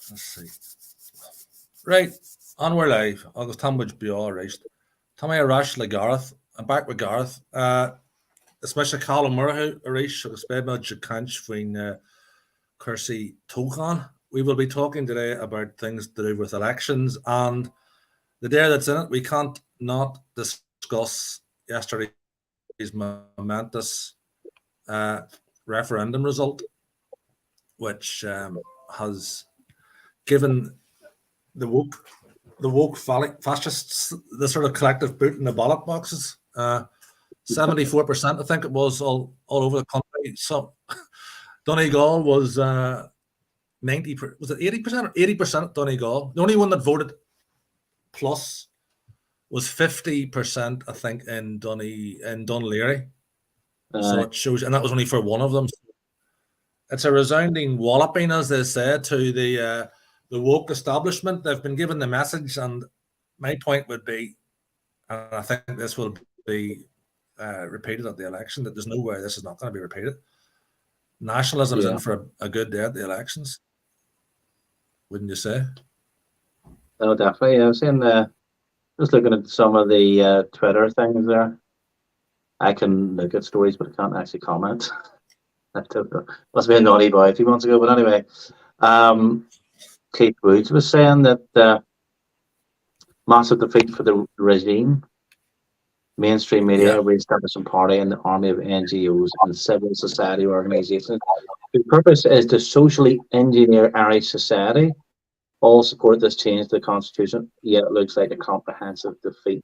Let's see. Right, on we're live. Agus Tambridge be all right. Tommy Arash le Gareth. I'm back with Gareth. Especially Cathal Murray Arash agus Bedmod Jacanch when Kersey Tokan. We will be talking today about things to do with elections and the day that's in it. We can't not discuss yesterday's momentous referendum result, which has given the woke fascists the sort of collective boot in the ballot boxes. 74%, I think it was, all over the country. So Donegal was 90. Was it 80% or 80% Donegal? The only one that voted plus was 50%, I think, in Dunleary. So it shows, and that was only for one of them. It's a resounding walloping, as they say, to the woke establishment. They've been given the message, and my point would be, and I think this will be repeated at the election, that there's no way this is not going to be repeated. Nationalism is in for a good day at the elections, wouldn't you say? No, definitely. I've seen just looking at some of the Twitter things there. I can look at stories, but I can't actually comment. Must be a naughty boy a few months ago, but anyway. Keith Woods was saying that massive defeat for the regime. Mainstream media, re-establishing party, and the army of NGOs and civil society organisations. The purpose is to socially engineer Irish society. All support this change to the constitution, yet it looks like a comprehensive defeat.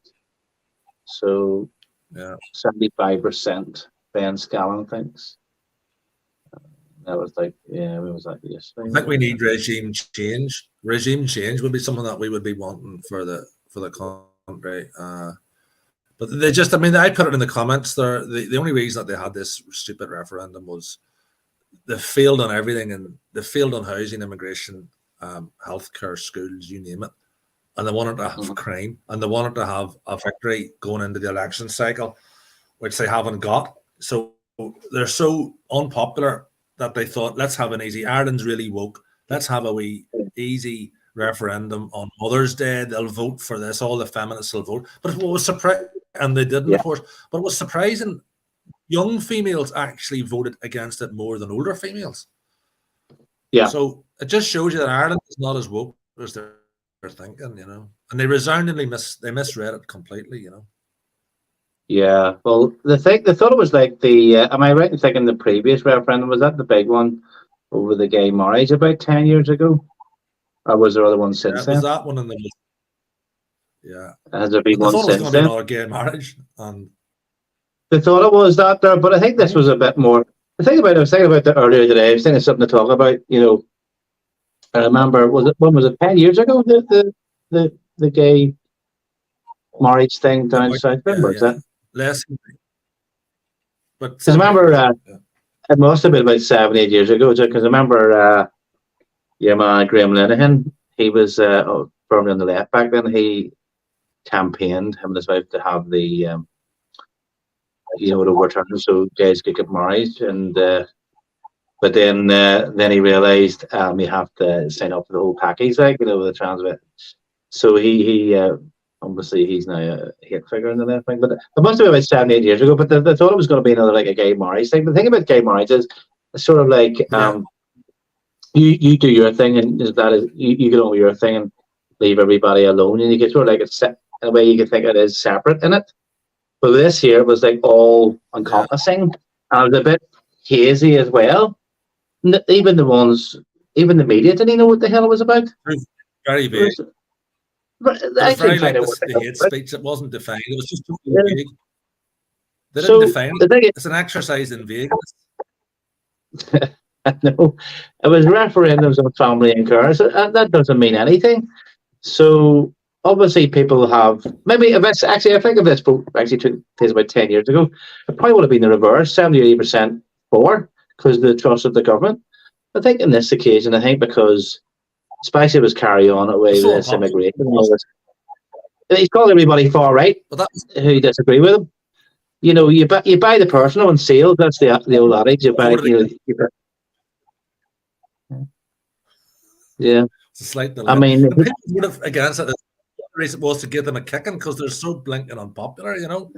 So, 75% Ben Scallon thinks. That was like, we was like, yes. I think we need regime change. Regime change would be something that we would be wanting for the country. But they just, I mean, I put it in the comments there. The only reason that they had this stupid referendum was they failed on everything, and they failed on housing, immigration, healthcare, schools, you name it. And they wanted to have crime, and they wanted to have a victory going into the election cycle, which they haven't got. So they're so unpopular that they thought, let's have an easy, Ireland's really woke, let's have a wee easy referendum on Mother's Day. They'll vote for this, all the feminists will vote. But what was surprising, and they didn't, of course, but what was surprising, young females actually voted against it more than older females. Yeah. So it just shows you that Ireland is not as woke as they're thinking, you know. And they resoundingly misread it completely, you know. Yeah, well, they thought it was like the, am I right in thinking the previous referendum, was that the big one over the gay marriage about 10 years ago? Or was there other ones since then? Was that one in the... Yeah. Has there been one since then? They thought it was going to be another gay marriage. And they thought it was that there, but I think this was a bit more... I was thinking about that earlier today. I was thinking of something to talk about, you know. I remember, when was it 10 years ago, the gay marriage thing down south? Was that? Less. But I remember it must have been about 7-8 years ago, because I remember man Graham Linehan, he was firmly on the left back then. He campaigned, him and his wife, to have the the overturn so gays could get married, and but then he realised you have to sign up for the whole package, like, you know, the trans bit. So he obviously he's now a hate figure in the left wing, but it must have been about 7-8 years ago. But they thought it was going to be another, like, a gay marriage thing. But the thing about gay marriage is it's sort of like you do your thing, and that is you get on with your thing and leave everybody alone, and you get sort of like it's in a way you can think it is separate in it. But this here was like all encompassing, and it was a bit hazy as well. Even the media didn't know what the hell it was about. Very vague. But I think the hate speech, it wasn't defined. It was just totally vague. They didn't define it. It's an exercise in vagueness. No, it was referendums on family and care. So that doesn't mean anything. So obviously people have, maybe if it's actually, I think if this vote actually took place about 10 years ago, it probably would have been the reverse, 70 or 80% for, because of the trust of the government. I think in this occasion, because especially it was carry on away with this immigration. He's called everybody far right who disagree with him. You know, you buy the personal on sale. That's the old adage. You buy. Yeah. It's a slight delay. I mean, And people would have against it. The reason was to give them a kicking because they're so blinking unpopular, you know.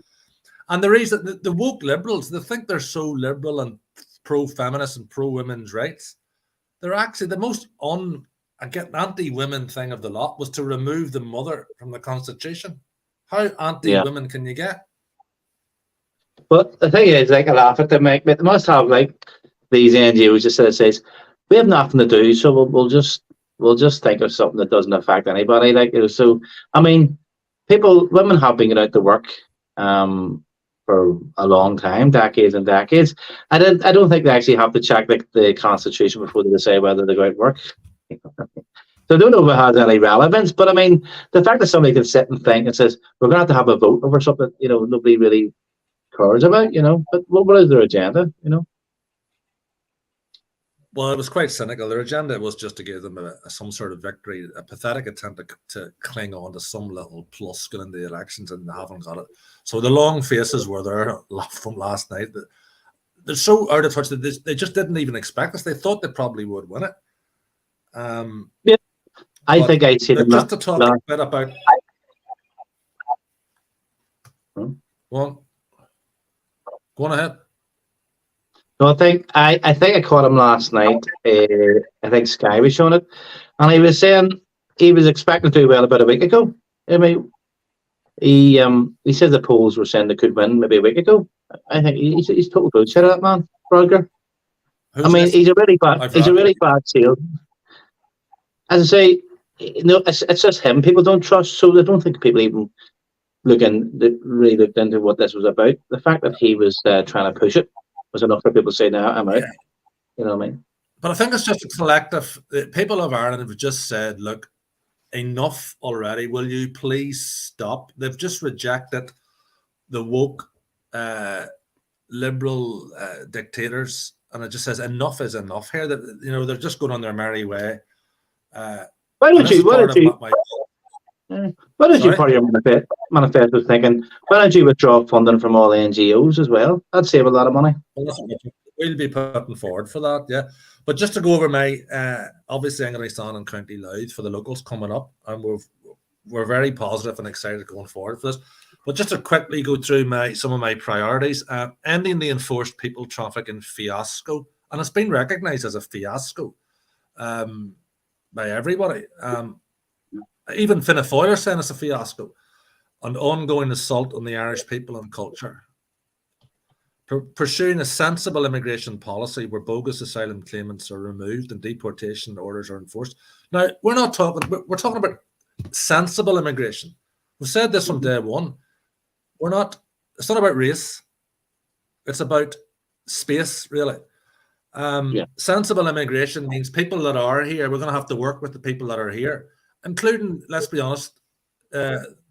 And the reason the woke liberals, they think they're so liberal and pro-feminist and pro-women's rights. They're actually the most anti-women thing of the lot was to remove the mother from the Constitution. How anti-women can you get? but the thing is, like, I laugh at them. Like, they must have like these NGOs just sort of says we have nothing to do, so we'll just think of something that doesn't affect anybody. Like, so I mean, women have been out to work for a long time, decades and decades. I don't think they actually have to check the Constitution before they decide whether they go out to work. So I don't know if it has any relevance, but I mean, the fact that somebody can sit and think and says we're going to have a vote over something, nobody really cares about, But what is their agenda, Well, it was quite cynical. Their agenda was just to give them some sort of victory, a pathetic attempt to cling on to some little plus going into the elections, and they haven't got it. So the long faces were there from last night. They're so out of touch that they just didn't even expect us. They thought they probably would win it. Yeah, I think I'd see them just to talk a bit about. Well, go on ahead. No, I think I caught him last night. I think Sky was showing it, and he was saying he was expecting to do well about a week ago. I mean, he said the polls were saying they could win maybe a week ago. I think he's total bullshit, that man, Rodger. I mean, he's a really bad salesman. As I say, it's just him. People don't trust, so they don't think people even really looked into what this was about. The fact that he was trying to push it was enough for people to say, "No, I'm out." Yeah. You know what I mean? But I think it's just a collective. The people of Ireland have just said, "Look, enough already. Will you please stop?" They've just rejected the woke liberal dictators, and it just says enough is enough here. That they're just going on their merry way. Why don't you part of your manifesto thinking, why don't you withdraw funding from all the NGOs as well? That'd save a lot of money. Well, we'll be putting forward for that, yeah. But just to go over my, obviously I'm going to be standing in County Louth for the locals coming up, and we're very positive and excited going forward for this. But just to quickly go through some of my priorities, ending the enforced people trafficking fiasco, and it's been recognised as a fiasco by everybody. Even Fianna Fáil are saying it's a fiasco. And ongoing assault on the Irish people and culture. Pursuing a sensible immigration policy where bogus asylum claimants are removed and deportation orders are enforced. Now, we're talking about sensible immigration. We've said this from day one. It's not about race. It's about space, really. Sensible immigration means people that are here, we're going to have to work with the people that are here, including, let's be honest,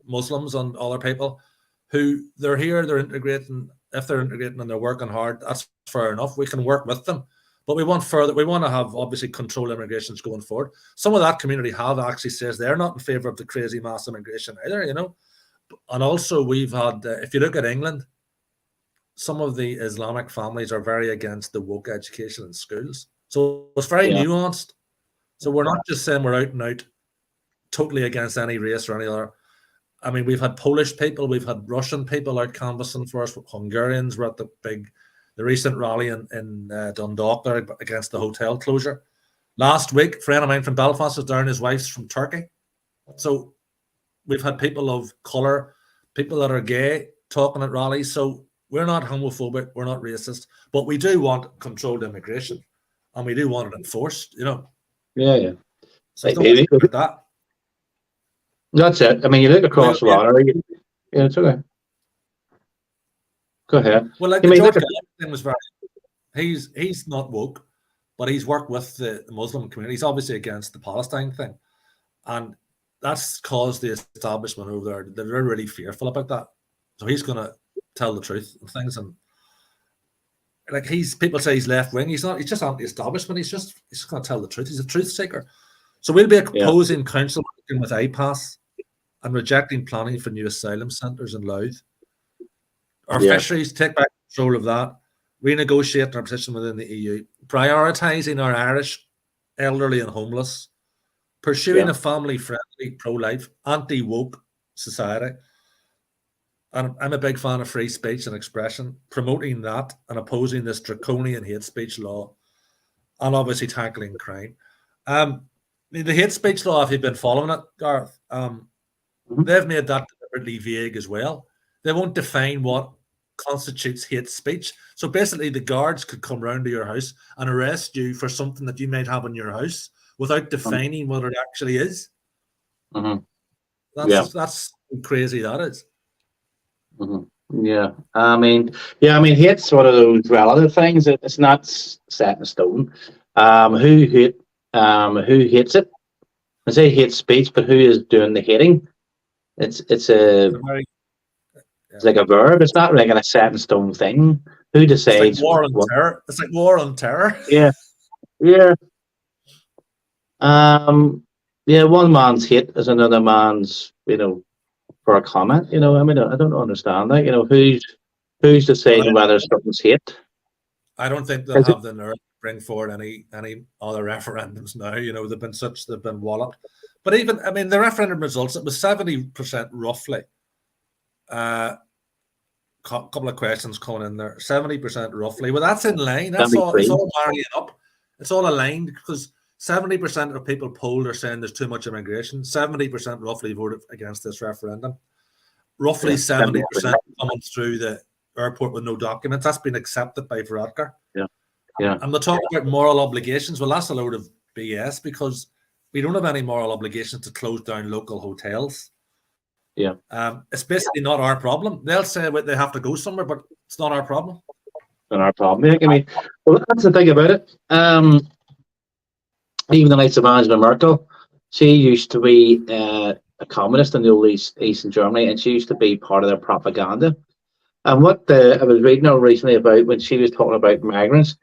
Muslims and other people who they're here, they're integrating. If they're integrating and they're working hard, that's fair enough. We can work with them, but we want to have obviously controlled immigrations going forward. Some of that community have actually says they're not in favor of the crazy mass immigration either, And also we've had, if you look at England, some of the Islamic families are very against the woke education in schools. So it's very nuanced. So we're not just saying we're out and out totally against any race or any other. I mean, we've had Polish people, we've had Russian people out canvassing for us. Hungarians were at the recent rally in Dundalk there against the hotel closure. Last week, a friend of mine from Belfast was down, his wife's from Turkey. So we've had people of colour, people that are gay talking at rallies. So we're not homophobic, we're not racist, but we do want controlled immigration and we do want it enforced, Yeah. So it's not about that. That's it. I mean, you look across the water. Yeah, it's okay. Go ahead. Well, like the George thing was he's not woke, but he's worked with the Muslim community. He's obviously against the Palestine thing, and that's caused the establishment over there. They're really fearful about that. So he's going to tell the truth and things. And like people say he's left wing. He's not. He's just anti-establishment. He's just going to tell the truth. He's a truth seeker. So we'll be opposing council working with IPAS and rejecting planning for new asylum centres in Louth. Our fisheries, take back control of that, renegotiate our position within the EU, prioritising our Irish elderly and homeless, pursuing a family-friendly, pro-life, anti-woke society. And I'm a big fan of free speech and expression, promoting that and opposing this draconian hate speech law, and obviously tackling crime. The hate speech law, if you've been following it, Gareth, they've made that deliberately vague as well. They won't define what constitutes hate speech. So basically, the guards could come round to your house and arrest you for something that you might have in your house without defining what it actually is. That's how crazy that is. Yeah, I mean, hate's one of those relative things. It's not set in stone. Who hates it? I say hate speech, but who is doing the hating? It's like a verb. It's not like a set in stone thing. Who decides? It's like war on terror. It's like war on terror. Yeah. One man's hate is another man's, for a comment. I mean, I don't understand that. Who's deciding whether something's hate? I don't think they'll have the nerve to bring forward any other referendums now. They've been walloped. But even, I mean, the referendum results, it was 70% roughly. Couple of questions coming in there. 70% roughly. Well, that's in line. That's all. It's all marrying up. It's all aligned because 70% of people polled are saying there's too much immigration. 70% roughly voted against this referendum. Roughly 70% coming through the airport with no documents. That's been accepted by Varadkar. And we'll talk about moral obligations. Well, that's a load of BS because we don't have any moral obligations to close down local hotels. It's basically not our problem. They'll say they have to go somewhere, but it's not our problem. Not our problem. I mean, well, that's the thing about it. Even the likes of Angela Merkel, she used to be a communist in the old Eastern Germany, and she used to be part of their propaganda. And what I was reading recently about when she was talking about migrants,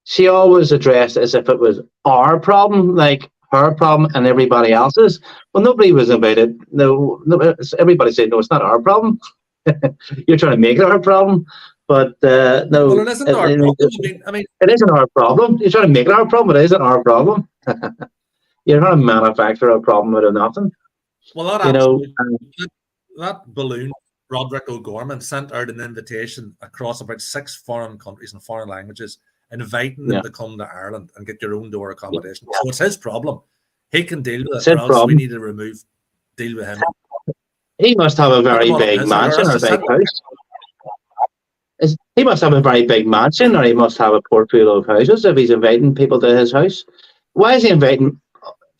she always addressed it as if it was our problem, like her problem and everybody else's. Well, nobody was about it. No, everybody said, no, it's not our problem. You're trying to make it our problem. But no. Well, it isn't our problem. I mean, it isn't our problem. You're trying to make it our problem. It isn't our problem. You're trying to manufacture a problem out of nothing. Well, that balloon, Roderick O'Gorman, sent out an invitation across about 6 foreign countries and foreign languages, inviting them to come to Ireland and get your own door accommodation. So it's his problem. He can deal with it, or else we need to deal with him. He must have a very big mansion or a big house. He must have a very big mansion, or he must have a portfolio of houses if he's inviting people to his house. Why is he inviting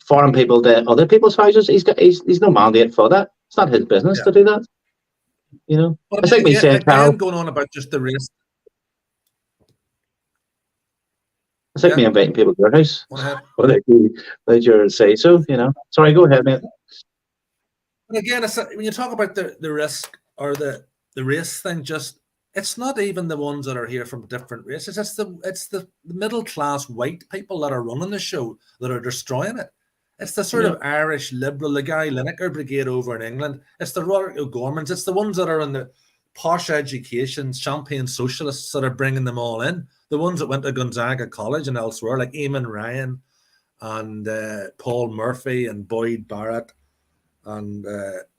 foreign people to other people's houses? He's no mandate for that. It's not his business to do that. But it's like me saying, Carol, going on about just the race. It's like me inviting people to your house. Let your say so. Sorry, go ahead, mate. But again, when you talk about the risk or the race thing, it's not even the ones that are here from different races. It's the middle class white people that are running the show that are destroying it. It's the sort of Irish liberal, the Guy Lineker brigade over in England. It's the Roderick O'Gormans. It's the ones that are in the posh education, champagne socialists that are bringing them all in. The ones that went to Gonzaga College and elsewhere, like Eamon Ryan and Paul Murphy and Boyd Barrett and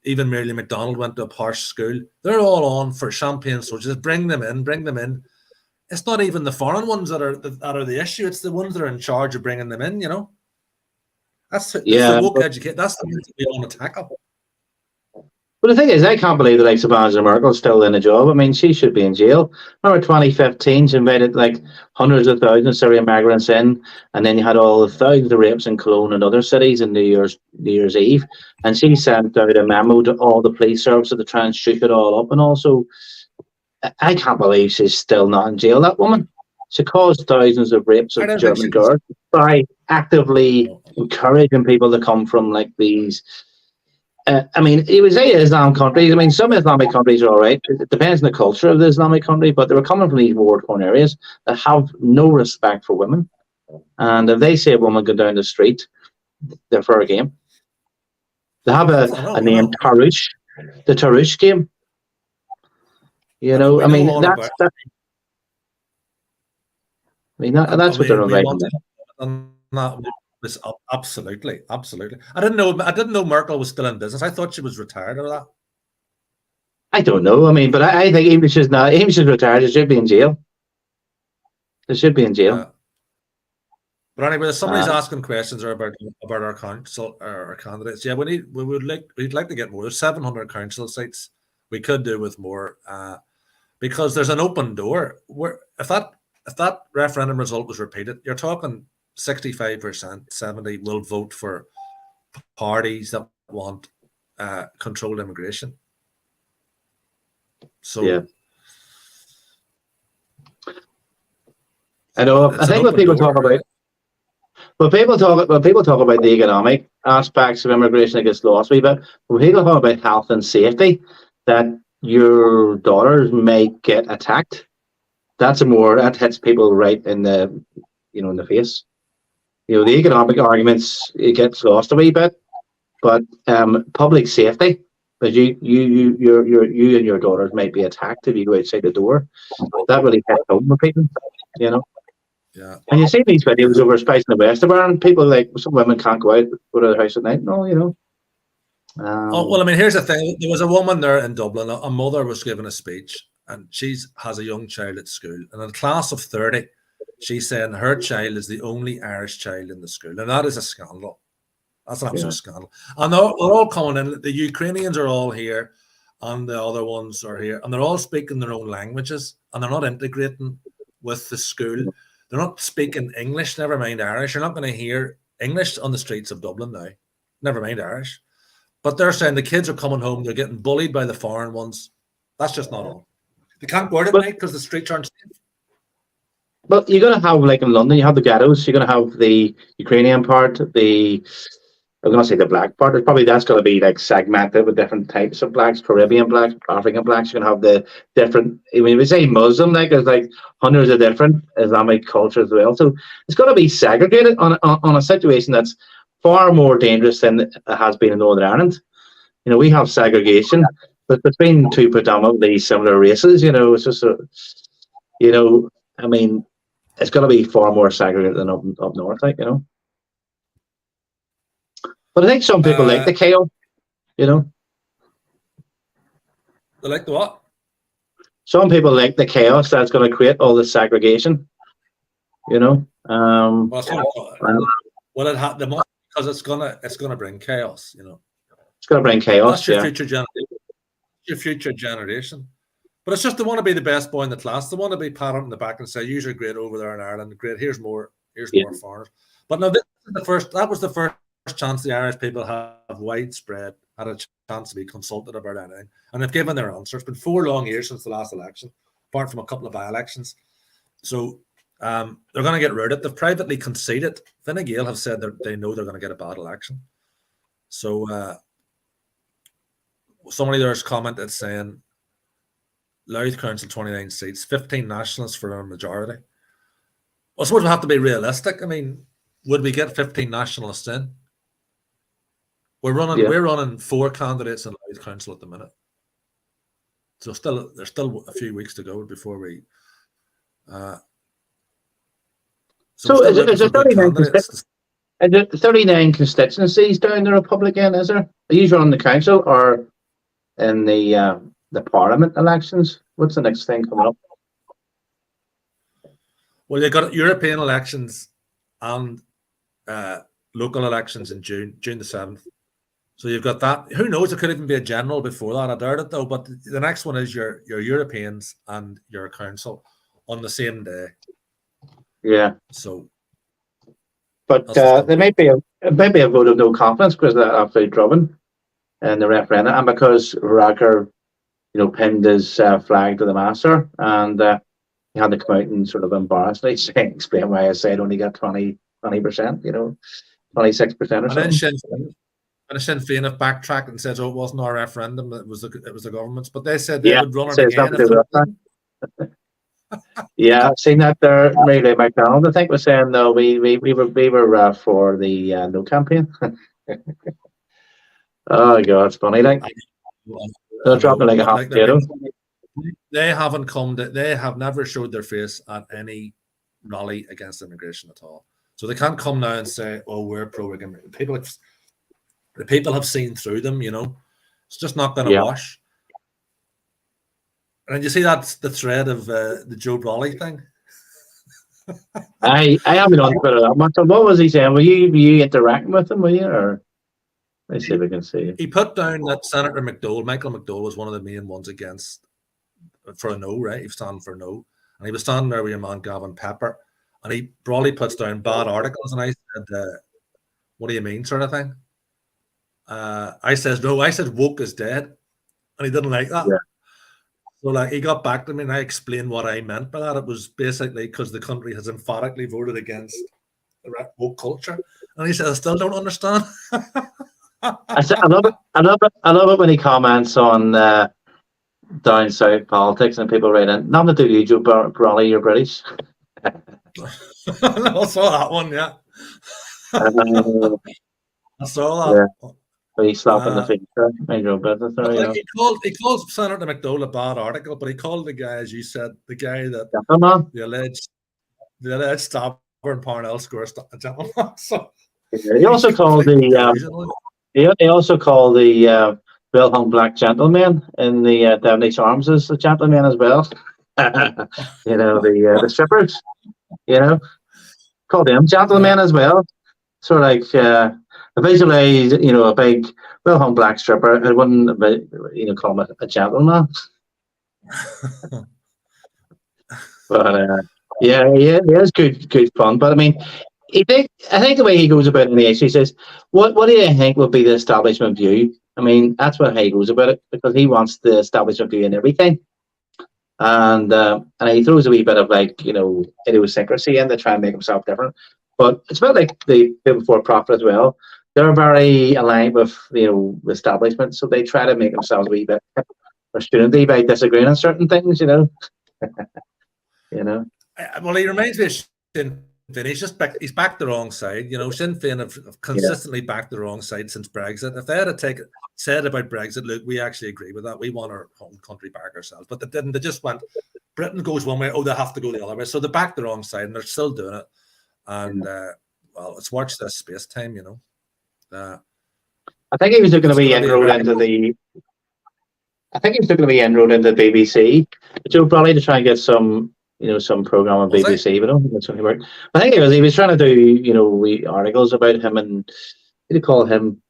even Mary McDonald went to a posh school. They're all on for champagne socialists. Bring them in. It's not even the foreign ones that are the issue. It's the ones that are in charge of bringing them in. That's the woke educate. That's the ones that we want to tackle. But the thing is, I can't believe the likes of Angela Merkel still in a job. I mean, she should be in jail. Remember 2015, she invited like hundreds of thousands of Syrian migrants in, and then you had all the thousands of rapes in Cologne and other cities in New Year's Eve. And she sent out a memo to all the police services to try and shoot it all up. And also, I can't believe she's still not in jail, that woman. She caused thousands of rapes of German girls by actively encouraging people to come from like these. I mean, it was Islam countries. I mean, some Islamic countries are all right. It depends on the culture of the Islamic country, but they were coming from these war-torn areas that have no respect for women. And if they say a woman go down the street, they're fair game. They have a name, Tarush, the Tarush game. I mean, that's what they're inviting. Absolutely, absolutely. I didn't know Merkel was still in business. I thought she was retired or that. I don't know. I mean, but I think even if she's retired, she should be in jail. She should be in jail. Yeah. But anyway, if somebody's asking questions about our council or our candidates, yeah, we'd like to get more. There's 700 council seats. We could do with more, because there's an open door. If that referendum result was repeated, you're talking 65%, 70% will vote for parties that want controlled immigration. So yeah. I know. I think when people talk about the economic aspects of immigration, it gets lost a wee bit. When people talk about health and safety, that your daughters might get attacked, that hits people right in the in the face. The economic arguments, it gets lost a wee bit, but public safety, but you and your daughters might be attacked if you go outside the door. That really hits home with people, Yeah. And you see these videos over Spice in the West of Ireland, people like some women can't go to the house at night. No, well, I mean, here's the thing. There was a woman there in Dublin. A mother was giving a speech, and she has a young child at school. And in a class of 30, she's saying her child is the only Irish child in the school, and that is a scandal. That's an absolute scandal. And they're all coming in. The Ukrainians are all here, and the other ones are here, and they're all speaking their own languages, and they're not integrating with the school. They're not speaking English, never mind Irish. You're not going to hear English on the streets of Dublin now, never mind Irish. But they're saying the kids are coming home, they're getting bullied by the foreign ones. That's just not on. They can't go out at night because the streets aren't safe. But you're going to have, like in London, you have the ghettos, you're going to have the Ukrainian part, I'm going to say the black part. That's going to be like segmented with different types of blacks, Caribbean blacks, African blacks. You're going to have the different, when we say Muslim, there's like hundreds of different Islamic cultures as well. So it's going to be segregated on a situation that's far more dangerous than it has been in Northern Ireland. We have segregation, but between two predominantly similar races, it's just I mean, it's going to be far more segregated than up north, But I think some people like the chaos, They like the what? Some people like the chaos that's going to create all this segregation, Well, because it's gonna bring chaos, It's going to bring chaos. That's your future generation. But it's just they want to be the best boy in the class. They want to be patted on the back and say, "You're great over there in Ireland. Great. Here's more foreigners." But no, that was the first chance the Irish people have widespread had a chance to be consulted about anything, and they've given their answer. It's been 4 long years since the last election, apart from a couple of by-elections. So they're going to get rid of it. They've privately conceded. Fine Gael have said that they know they're going to get a bad election. So somebody there's commented saying Louth Council 29 seats, 15 nationalists for a majority. I suppose we have to be realistic. I mean, would we get 15 nationalists in? We're running 4 candidates in Louth Council at the minute. So there's still a few weeks to go before we. So is there 39 constituencies down the Republican? Is there? Are you running the council or in the Parliament elections? What's the next thing coming up? Well, you got European elections and local elections in June the 7th. So you've got that. Who knows? It could even be a general before that. I doubt it though. But the next one is your Europeans and your council on the same day. Yeah. So, but there may be a vote of no confidence because after Drummond and the referendum, and because Rocker, pinned his flag to the master, and he had to come out and sort of embarrassingly explain why I said only got 20%, 26% or something. And Sinn Féin have backtracked and said, "Oh, it wasn't our referendum; it was the government's." But they said they would run it again. Yeah, I've seen that there. Maybe McDonald, I think, was saying no. We were for the no campaign. Oh God, it's funny. Like they're dropping like a hot potato. They haven't come. They have never showed their face at any rally against immigration at all. So they can't come now and say, "Oh, we're pro-Reagan." The people have seen through them. It's just not going to wash. And you see that's the thread of the Joe Brawley thing. I haven't on Twitter that much. What was he saying? Were you interacting with him? Were you? Or let's see if we can see. He put down that Senator Michael McDowell, was one of the main ones against for a no, right? He was standing for no, and he was standing there with your man Gavin Pepper, and Brawley puts down bad articles, and I said, "What do you mean?" sort of thing. I said woke is dead, and he didn't like that. Yeah. So he got back to me, and I explained what I meant by that. It was basically because the country has emphatically voted against the woke culture, and he said, "I still don't understand." I love it. I love it when he comments on down south politics, and people write in, "Nothing to do with you, Joe Brawley, you're British." I saw that one. Yeah, I saw that. Yeah. He's slapping the face. He called Senator McDowell a bad article, but he called the guy, as you said, the guy that the alleged stabber in Parnell Square a gentleman. So he also called the well-hung black gentleman in the Devonish Arms as a gentleman as well. The strippers. Called them gentlemen as well. So visualize, a big, well-hung black stripper. I wouldn't, call him a gentleman. But yeah, it is good fun. But I mean, I think the way he goes about it in the issue, he says, "What do you think would be the establishment view?" I mean, that's what he goes about it, because he wants the establishment view in everything. And he throws a wee bit of idiosyncrasy in to try and make himself different. But it's about like the people for profit as well. They're very aligned with the establishment, so they try to make themselves a wee bit or student-y by disagreeing on certain things. Well, he reminds me of Sinn Féin. He's backed the wrong side. Sinn Féin have consistently backed the wrong side since Brexit. If they had said about Brexit, look, we actually agree with that. We want our home country back ourselves. But they didn't. They just went, Britain goes one way, they have to go the other way. So they backed the wrong side, and they're still doing it. And let's watch this space time. I think he was looking to be enrolled into the. I think he was looking to be enrolled into the BBC. Joe Brawley, to try and get some program on BBC, but I don't think that's going to work. I think he was trying to do articles about him, and who do you call him?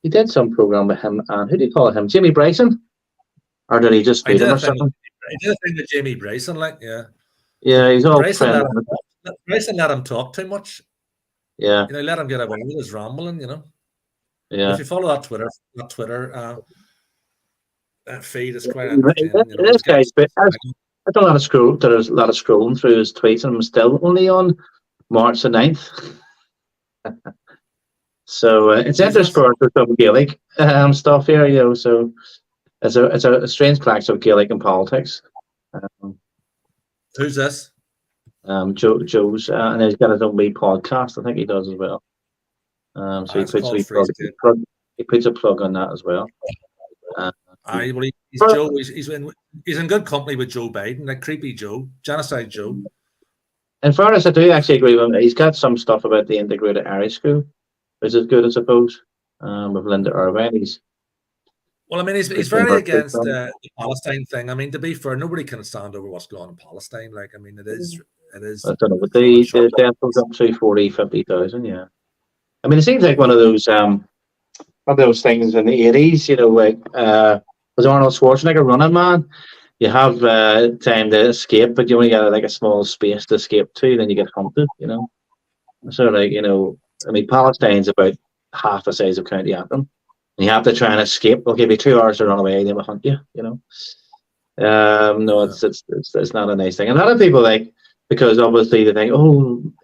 He did some program with him, and who do you call him? Jamie Bryson, or did he just meet him or something? I did a thing with Jamie Bryson, yeah, he's all Bryson let him talk too much. Yeah, let him get away with his rambling. Yeah. If you follow that Twitter feed, it's quite this guy's I've done a lot of scrolling through his tweets, and I'm still only on March the 9th. So it's interspersed with some Gaelic stuff here, so it's a strange clash of Gaelic and politics. Who's this? Joe's, and he's got his own wee podcast. I think he does as well. So he puts a plug on that as well. He's in good company with Joe Biden, like creepy Joe, genocide Joe. In fairness, I do actually agree with him. He's got some stuff about the integrated Irish school, which is good, I suppose. With Linda Irvine, he's very against the Palestine thing. I mean, to be fair, nobody can stand over what's going on in Palestine. It is. I don't know, but the death was up to 50,000. Yeah, I mean, it seems like one of those things in the 80s. Was Arnold Schwarzenegger Running Man? You have time to escape, but you only got a small space to escape to, then you get hunted. So I mean, Palestine's about half the size of County Antrim. And you have to try and escape. They'll give you 2 hours to run away, they will hunt you. No, it's not a nice thing. And a lot of people because obviously they think,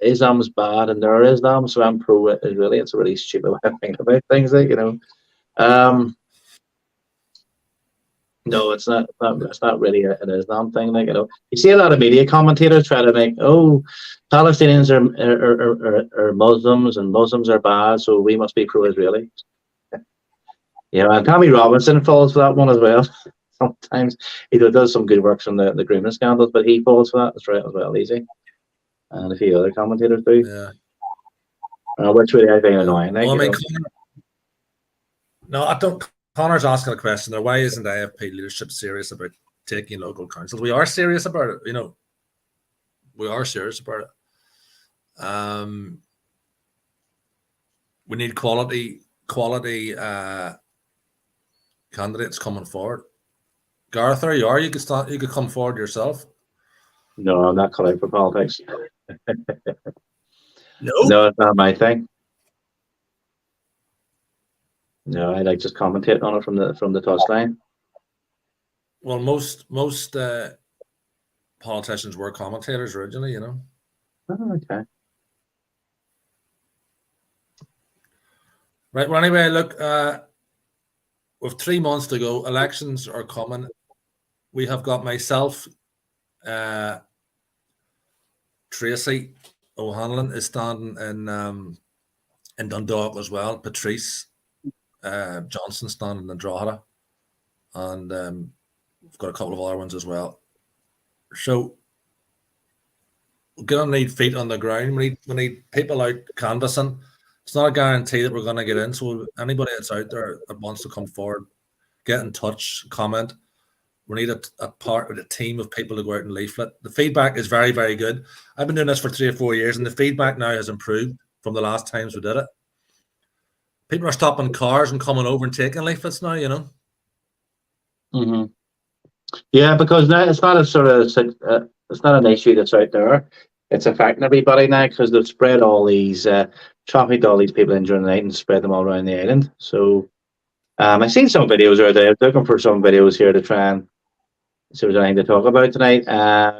Islam's bad and they're Islam, so I'm pro-Israeli. It's a really stupid way of thinking about things, No, it's not. It's not really an Islam thing. You see a lot of media commentators try to make, Palestinians are Muslims and Muslims are bad, so we must be pro-Israeli. And Tommy Robinson falls for that one as well. Sometimes he does some good works on the grooming scandals, but he falls for that as well, easy. and a few other commentators do. Yeah. Which really I find Yeah. annoying. Like, Well, I mean, no, I don't. Connor's asking a question there. Why isn't IFP leadership serious about taking local councils? We are serious about it. We are serious about it. We need quality candidates coming forward. Gareth, there you are. You could come forward yourself. no, I'm not cut out for politics. No. No, it's not my thing. No, I like just commentating on it from the touchline. Well, most politicians were commentators originally, Oh, okay. Right. Well, anyway, look, with 3 months to go, elections are coming. We have got myself, Tracy O'Hanlon is standing in Dundalk as well. Patrice Johnson standing in Drogheda, and we've got a couple of other ones as well. So we're going to need feet on the ground. We need people out canvassing. It's not a guarantee that we're going to get in. So anybody that's out there that wants to come forward, get in touch, comment. We need a part of a team of people to go out and leaflet. The feedback is very, very good. I've been doing this for 3 or 4 years, and the feedback now has improved from the last times we did it. People are stopping cars and coming over and taking leaflets now, Mm-hmm. Yeah, because now it's not it's not an issue that's out there. It's affecting everybody now because they've spread all these trafficked all these people in during the night and spread them all around the island. So I've seen some videos out there. I was looking for some videos here to try and see if there's anything to talk about tonight.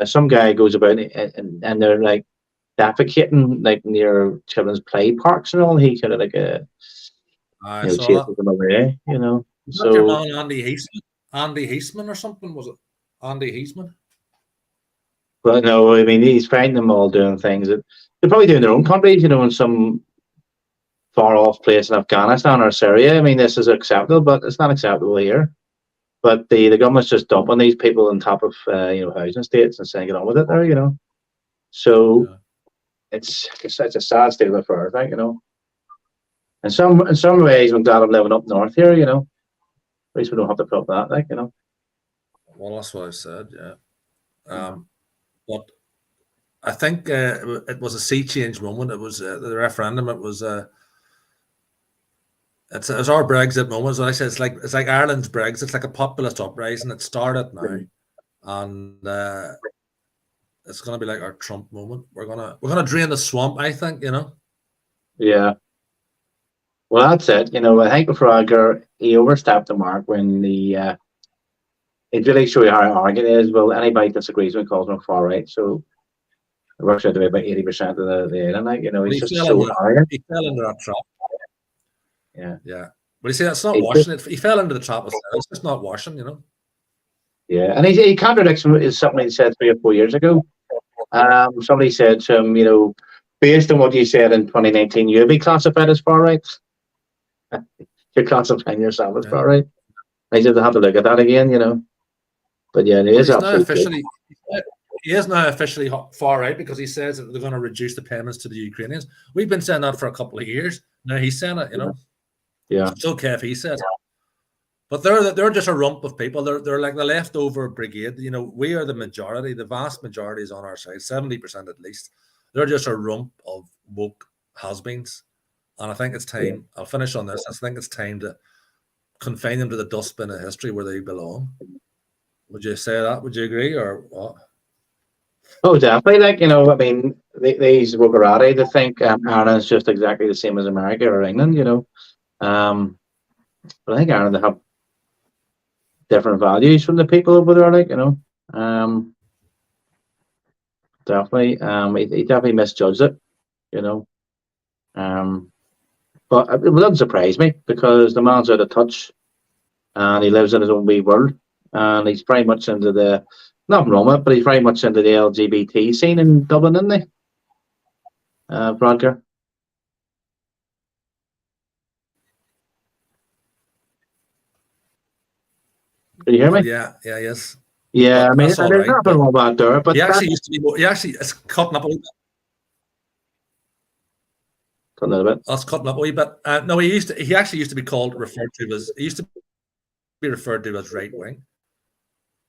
Some guy goes about and they're like defecating like near children's play parks and all. He kind of like I saw chases that. them away, Not your So man Andy Heisman or something, was it? Andy Heisman? but no, I mean he's finding them all doing things that they're probably doing in their own countries, in some far off place in Afghanistan or Syria. I mean, this is acceptable, but it's not acceptable here. But the government's just dumping these people on top of housing estates and saying get on with it there, So Yeah. it's a sad state of affairs, like, In some ways, I'm glad I'm living up north here, At least we don't have to put up that, like, Well, that's what I said, yeah. But I think it was a sea change moment. It was the referendum. It was it's our Brexit moment. So I said it's like Ireland's Brexit. It's like a populist uprising. It started now, and it's gonna be like our Trump moment. We're gonna drain the swamp. I think Yeah. Well, that's it. I think Frogger, he overstepped the mark when it really show you how arrogant it is. Well, anybody disagrees with him calls him far right. So it works out to be about 80% of the island. Like, he's just so arrogant. He fell into that trap. Yeah. Yeah. But you see, that's not washing it. He fell into the trap. It's just not washing, Yeah, and he contradicts something he said 3 or 4 years ago. Somebody said to him, based on what you said in 2019, you'll be classified as far right. You're classifying yourself as far right. I just have to look at that again, But yeah, it is absolutely. He is now officially far right because he says that they're going to reduce the payments to the Ukrainians. We've been saying that for a couple of years. Now he's saying it, Yeah. It's okay if he says it. But they're just a rump of people. They're like the leftover brigade. We are the majority. The vast majority is on our side, 70% at least. They're just a rump of woke has-beens. And I think it's time. Yeah. I'll finish on this. I think it's time to confine them to the dustbin of history where they belong. Would you say that? Would you agree or what? Oh, definitely. Like, I mean, these wokerati, they think Ireland's just exactly the same as America or England, But I think Ireland have different values from the people over there, like, Definitely. He definitely misjudged it, But it doesn't surprise me because the man's out of touch and he lives in his own wee world and he's very much into the, not Roma, but he's very much into the LGBT scene in Dublin, isn't he? Brodker. Can you hear me? Yeah, yes. Yeah, But I mean, that's all there's right. nothing wrong about there, but he actually used to be more. He actually is cutting up a little bit. Cutting it a bit. That's cutting up a wee bit. No, he actually used to be referred to as right wing,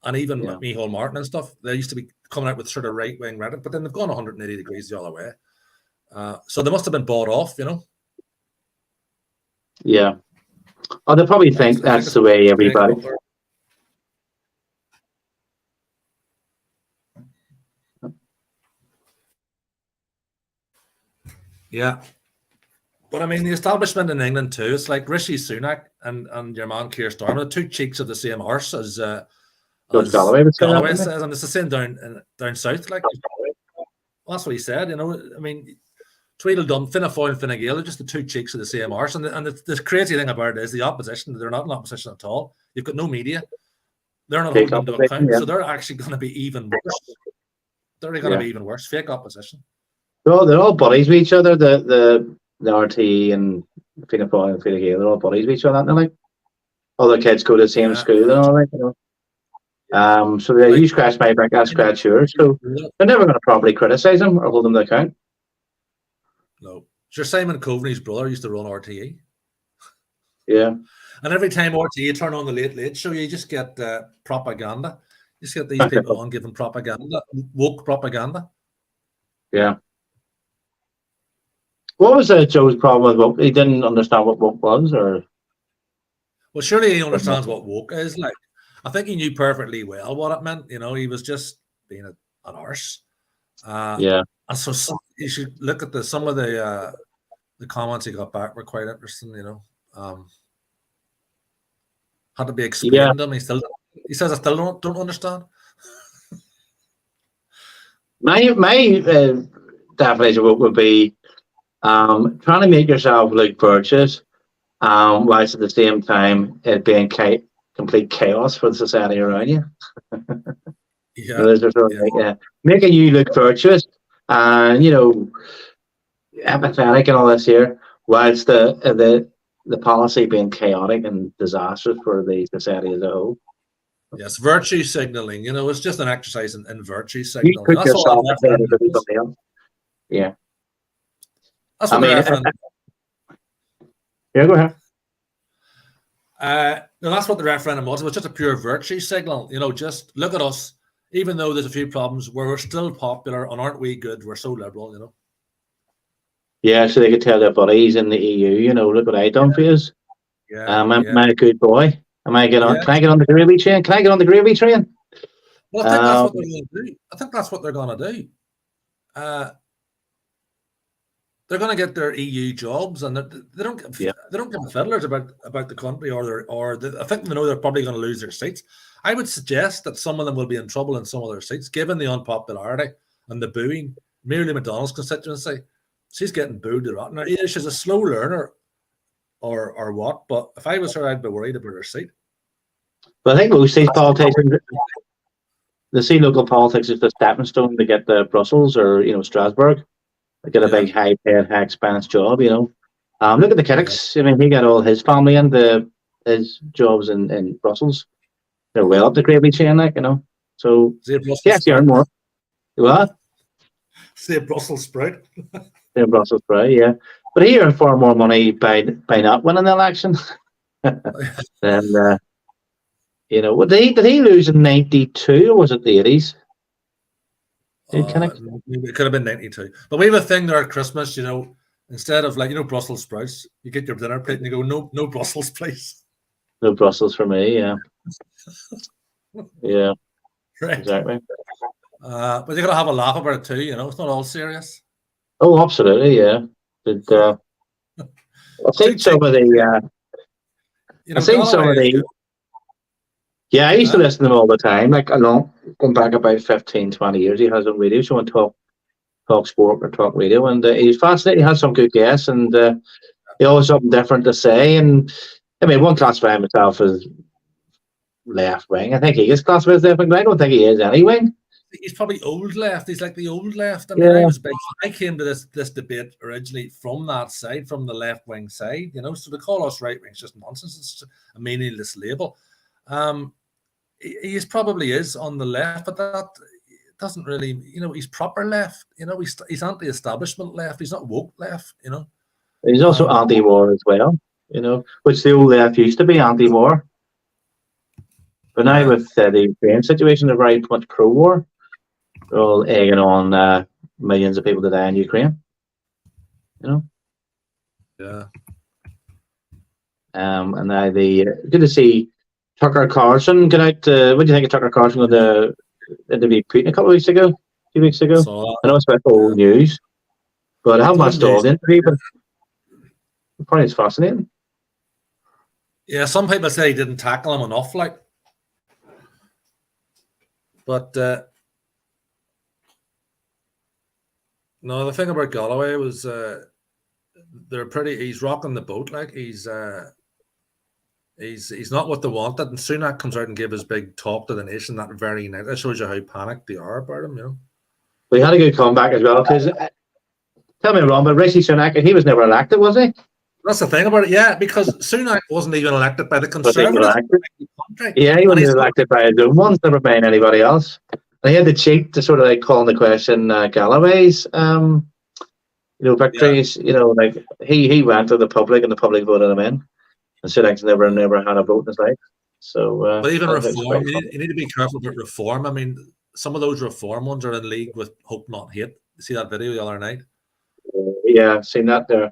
and even Micheál Martin and stuff. They used to be coming out with sort of right wing rhetoric, but then they've gone 180 degrees the other way. So they must have been bought off, Yeah. Oh, they probably think that's the way everybody. Yeah. But I mean, the establishment in England too, it's like Rishi Sunak and your man Keir Starmer, the two cheeks of the same arse as Galloway says, and it's the same down south. Like, well, that's what he said. I mean, Tweedledum, Fianna Fáil and Fine Gael, they're just the two cheeks of the same arse. And the crazy thing about it is the opposition, they're not in opposition at all. You've got no media. They're not holding them to account. So they're actually going to be even worse. They're going to be even worse. Fake opposition. They're all buddies with each other. The RTE and Fianna Fáil and Fine Gael, they're all buddies with each other, aren't they? Like, all the kids go to the same school and all that, So you scratch my back, I scratch yours. So they're never going to properly criticise them or hold them to account. No. Sure, Simon Coveney's brother used to run RTE. Yeah. And every time RTE turn on the Late Show, you just get propaganda. You just get these people on giving propaganda, woke propaganda. Yeah. What was Joe's problem with woke? He didn't understand what woke was, or? Well, surely he understands what woke is. Like, I think he knew perfectly well what it meant. He was just being an arse. Yeah. And so you should look at some of the comments he got back were quite interesting. Had to be explained to him. He says, I still don't understand. My definition of woke would be trying to make yourself look virtuous, whilst at the same time it being complete chaos for the society around you. Making you look virtuous and empathetic and all this here, whilst the policy being chaotic and disastrous for the society as a whole. Yes, virtue signaling. It's just an exercise in virtue signaling. You put yourself ahead of everybody else. Yeah. That's what the referendum. Yeah, go ahead. No, that's what the referendum was. It was just a pure virtue signal. Just look at us. Even though there's a few problems, we're still popular, and aren't we good? We're so liberal, Yeah, so they could tell their buddies in the EU, look what I done for you. Yeah. Am I a good boy? Can I get on the gravy train? Can I get on the gravy train? Well, I think that's what they're going to do. I think that's what they're going to do. They're going to get their EU jobs, and they don't give a fiddlers about the country, I think they know they're probably going to lose their seats. I would suggest that some of them will be in trouble in some of their seats, given the unpopularity and the booing. Mary McDonald's constituency, she's getting booed to rotten. Either she's a slow learner or what, but if I was her, I'd be worried about her seat. But I think most of these politicians, they see local politics as the stepping stone to get to Brussels or Strasbourg. They get a big high-paid, high-expense job. Look at the Kidducks. I mean, he got all his family into his jobs in Brussels. They're well up the gravy chain, So he actually earned more. What? Say a Brussels sprout. Say a Brussels sprout, yeah. But he earned far more money by not winning the election. And what did he lose in '92 or was it the '80s? It could have been 92. But we have a thing there at Christmas, instead of Brussels sprouts, you get your dinner plate and you go, no Brussels, please. No Brussels for me, yeah. Yeah. Right. Exactly. But you gotta have a laugh about it too, it's not all serious. Oh, absolutely, yeah. I've seen some of the I used to listen to them all the time, going back about 15, 20 years. He has on radio show and talk sport or talk radio, and he's fascinating. He has some good guests, and he always has something different to say. And I mean, one classify himself as left wing. I think he is classified as left wing, but I don't think he is anyway. He's probably old left. He's like the old left. I mean, I came to this debate originally from that side, from the left wing side. So to call us right wing is just nonsense. It's just a meaningless label. He probably is on the left, but that doesn't really, he's proper left. He's anti-establishment left. He's not woke left. He's also anti-war as well, which the old left used to be anti-war. But now with the Ukraine situation, they're very much pro-war. They're all egging on millions of people to die in Ukraine. Yeah. And now good to see Tucker Carlson get out. What do you think of Tucker Carlson with the interview Putin a few weeks ago? I know it's about old news, but I haven't watched all the interview, but probably it's fascinating. Yeah, some people say he didn't tackle him enough, but no, the thing about Galloway was he's rocking the boat, he's not what they wanted, and Sunak comes out and gave his big talk to the nation that very night. That shows you how panicked they are about him, Well, he had a good comeback as well, because tell me wrong, but Rishi Sunak, he was never elected, was he? That's the thing about it, yeah, because Sunak wasn't even elected by the Conservatives. Yeah, he wasn't elected by his own ones, never by anybody else. And he had the cheek to sort of call into question Galloway's, victories. Yeah. He went to the public, and the public voted him in. And Sunak's never had a vote in his life. So, but even reform, you need to be careful about reform. I mean, some of those reform ones are in league with Hope Not Hate. You see that video the other night? Yeah, I've seen that there.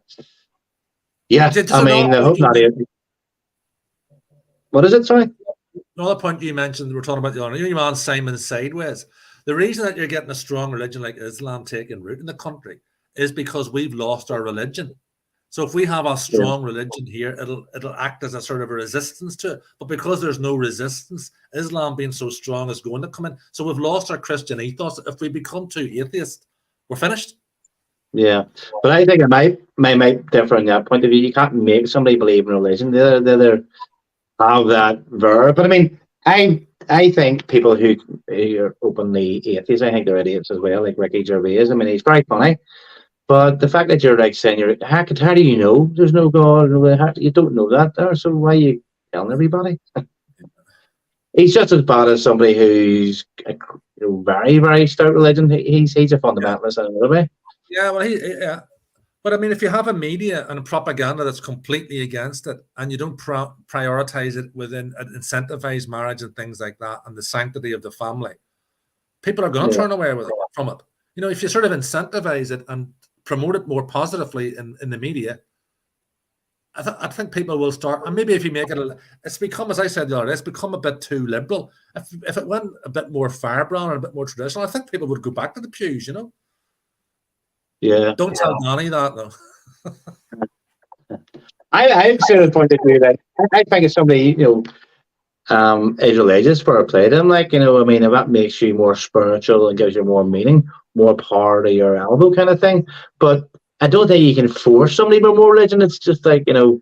Yeah, I mean, Hope Not Hate. What is it, sorry? Another point you mentioned, we're talking about the other, your man Simon Sideways. The reason that you're getting a strong religion like Islam taking root in the country is because we've lost our religion. So if we have a strong religion here, it'll act as a sort of a resistance to it. But because there's no resistance, Islam being so strong is going to come in. So we've lost our Christian ethos. If we become too atheist, we're finished. Yeah, but I think it might differ in that point of view. You can't make somebody believe in religion. They have that verb. But I mean, I think people who are openly atheists, I think they're idiots as well, like Ricky Gervais. I mean, he's very funny. But the fact that you're saying how do you know there's no God? You don't know that there, so why are you telling everybody? He's just as bad as somebody who's very, very stout religion. He's a fundamentalist in another way. Yeah, well, but I mean, if you have a media and a propaganda that's completely against it, and you don't prioritize it within incentivize marriage and things like that, and the sanctity of the family, people are going to turn away from it. If you sort of incentivize it and promote it more positively in the media, I think people will start. And maybe if you make it, it's become, as I said the other day, it's become a bit too liberal. If it went a bit more firebrand and a bit more traditional, I think people would go back to the pews. Yeah. Don't tell Danny that though. I've seen a point of view that I think if somebody is religious for a play to them, I mean, if that makes you more spiritual and gives you more meaning, more power to your elbow kind of thing. But I don't think you can force somebody to be more religion. It's just you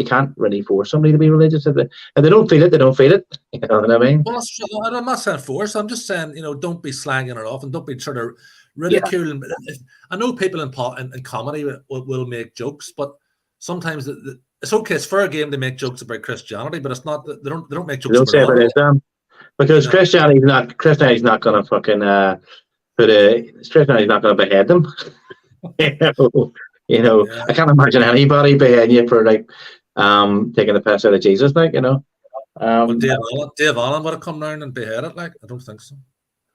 can't really force somebody to be religious. If they don't feel it, they don't feel it. You know what I mean? Well, I'm not saying force. I'm just saying, don't be slagging it off and don't be sort of ridiculing. Yeah. I know people in comedy will make jokes, but sometimes it's okay. It's fair game to make jokes about Christianity, but it's not. They don't make jokes. They don't say about Islam because Christianity's not going to fucking Christianity's not going to behead them. I can't imagine anybody beheading you for taking the piss out of Jesus, Well, Dave Allen would have come down and beheaded, I don't think so.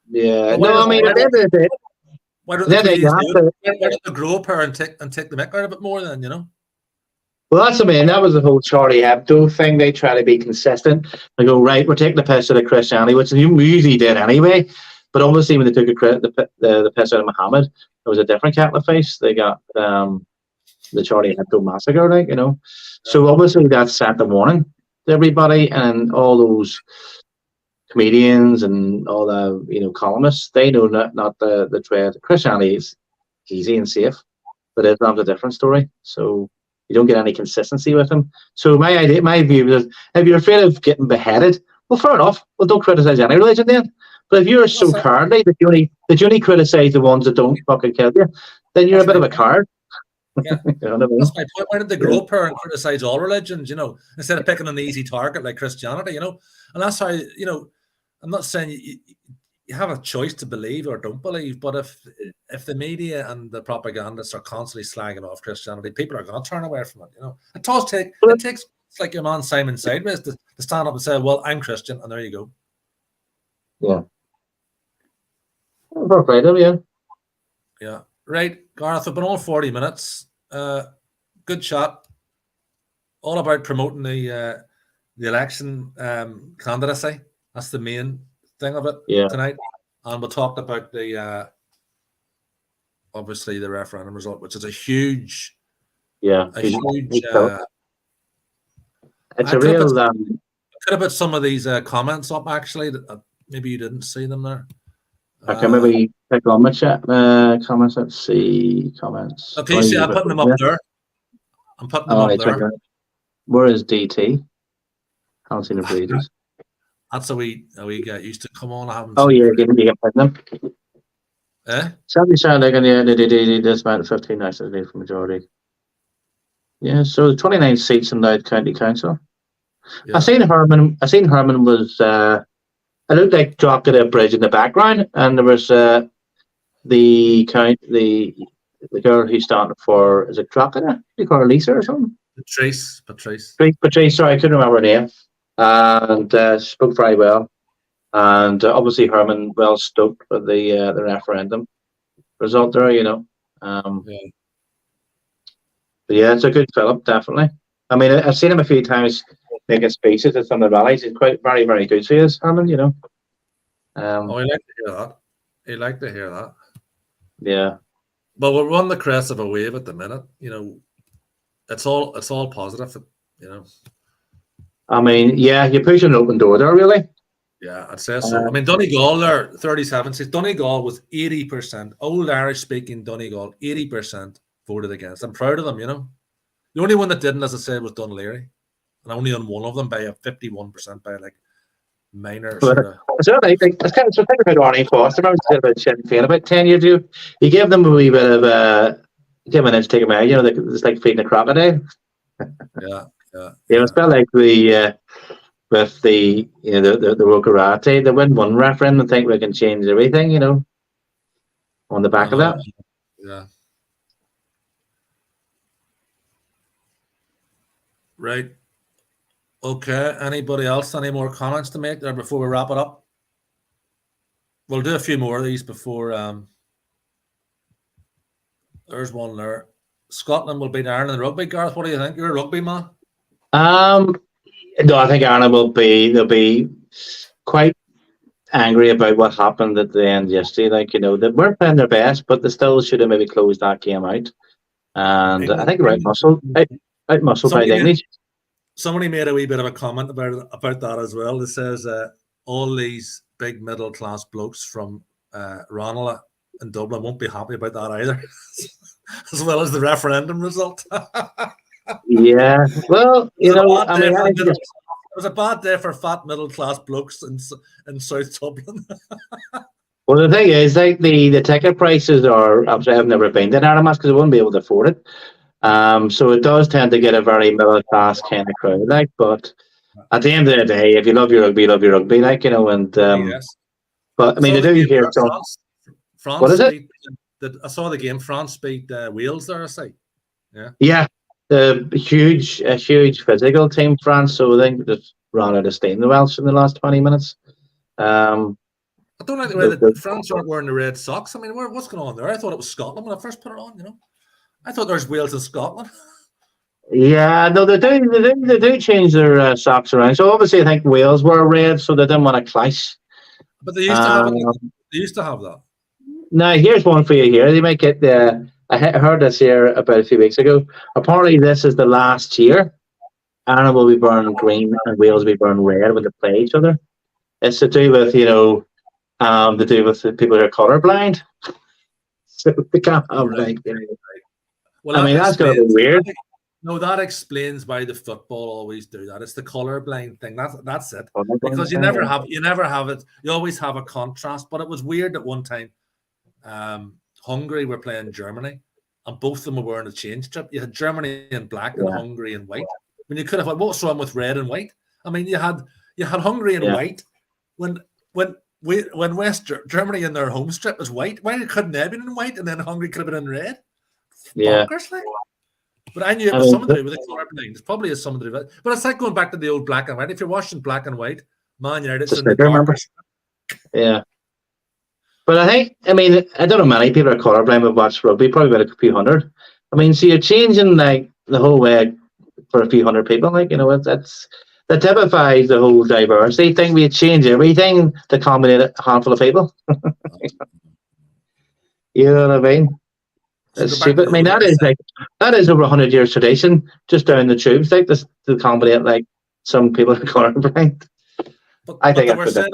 Yeah, no, I mean, at the end of the day, why don't they grow up here and take the mick out of it more then, Well, that's that was the whole Charlie Hebdo thing. They try to be consistent. They go, right, we're taking the piss out of Christianity, which we usually did anyway. But obviously, when they took the piss out of Muhammad, it was a different kettle of fish. They got the Charlie Hebdo massacre, So obviously, that sent a warning to everybody, and all those comedians and all the columnists. They know not the trade. Christianity is easy and safe, but Islam's a different story. So you don't get any consistency with them. So my view is, if you're afraid of getting beheaded, well, fair enough. Well, don't criticize any religion then. But if you're so cowardly that you only criticize the ones that don't fucking kill you, then you're a bit of a coward. Yeah. You know what I mean? That's my point. Why did they grow up here and criticize all religions, instead of picking an easy target like Christianity, And that's how, I'm not saying you you have a choice to believe or don't believe. But if the media and the propagandists are constantly slagging off Christianity, people are going to turn away from it. It takes it's like your man Simon Sideways to stand up and say, "Well, I'm Christian," and there you go. Yeah. Referendum, yeah. Yeah. Right, Gareth. We've been on 40 minutes. Good chat. All about promoting the election candidacy. That's the main thing of it tonight. And we talked about the obviously the referendum result, which is a huge. It's a real. I could have put some of these comments up actually. That maybe you didn't see them there. I can maybe click on my chat comments. Let's see comments. Okay, see, I'm putting them up there. I'm putting them up there. Right. Where is DT? I haven't seen the breeders. That's how we get used to. Come on, I haven't. You can put them. Eh? 70% like on the this about 15 national lead for majority. Yeah, so 29 seats in Louth County Council. Yeah. I seen Herman was it looked like Drogheda Bridge in the background, and there was the girl who's starting for, is it Drogheda? You call her Lisa or something? Patrice. Sorry, I couldn't remember her name. And spoke very well. And obviously Herman well stoked for the referendum result there, But yeah, it's a good Philip, definitely. I mean, I've seen him a few times making speeches at some of the rallies. He's quite very, very good. So he is, Herman, he liked to hear that. Yeah. But we're on the crest of a wave at the minute. It's all positive. I mean, you're pushing an open door there, really. Yeah, I'd say so. I mean, Donegal there, 37 says Donegal was 80%. Old Irish speaking Donegal, 80% voted against. I'm proud of them, The only one that didn't, as I said, was Dunleary. And only on one of them by a 51% by like minor sort of. So I think it's kind of something about Arnie Foster. I remember saying about Sinn Féin about 10 years ago. He gave them a wee bit of give an inch, take a mile, it's like feeding a crocodile. Yeah. It's felt like with the Rokarate, they win one referendum and think we can change everything, on the back of that. Yeah. Right. Okay. Anybody else? Any more comments to make there before we wrap it up? We'll do a few more of these before. There's one there. Scotland will beat Ireland in rugby. Gareth, what do you think? You're a rugby man. No, I think Ireland they'll be quite angry about what happened at the end yesterday. They weren't playing their best, but they still should have maybe closed that game out. And I think right muscle by the English. Somebody made a wee bit of a comment about that as well. It says all these big middle class blokes from Ranelagh in Dublin won't be happy about that either, as well as the referendum result. Yeah, well, it was a bad day for fat middle class blokes in South Dublin. Well, the thing is, like the ticket prices are, I've never been to Ireland because I wouldn't be able to afford it. So it does tend to get a very middle class kind of crowd, but at the end of the day, if you love your rugby, and yes. But I mean, they do hear some. France. What is it? I saw the game. France beat Wales there. I say, yeah. The huge physical team, France. So I think just ran out of steam the Welsh in the last 20 minutes. I don't like the way that France aren't wearing the red socks. I mean, what's going on there? I thought it was Scotland when I first put it on. I thought there's Wales and Scotland. Yeah, no, they do change their socks around. So obviously, I think Wales were red, so they didn't want to clash. But they used to have it. They used to have that. Now, here's one for you here. They might get I heard this here about a few weeks ago. Apparently, this is the last year. Ireland will be burning green and Wales will be burning red when they play each other. It's to do with, the people who are colourblind. So they can't have Well, I mean, that's going to be weird. No, that explains why the football always do that. It's the colourblind thing. That's it. Because you never have it. You always have a contrast. But it was weird at one time. Hungary were playing Germany, and both of them were wearing a change strip. You had Germany in black and Hungary in white. When you could have, what's wrong with red and white? I mean, you had Hungary in white when when West Germany in their home strip is white, why couldn't they have been in white and then Hungary could have been in red? Yeah. Bonkers, like. But I knew it I was mean, something to do with the colour blind. It probably is something to do with it. But it's like going back to the old black and white. If you're watching black and white, Man United's just in the I remember. darkest. Yeah. But I mean, I don't know many people are colourblind who've watched rugby, probably about a few hundred. I mean, so you're changing like the whole way for a few hundred people. Like, you know, that's that typifies the whole diversity thing. We change everything to accommodate a handful of people. You know what I mean? So It's go back to stupid. I mean, what I said. that is over 100 years tradition just down the tubes, like this to accommodate like some people are colourblind. I think But that's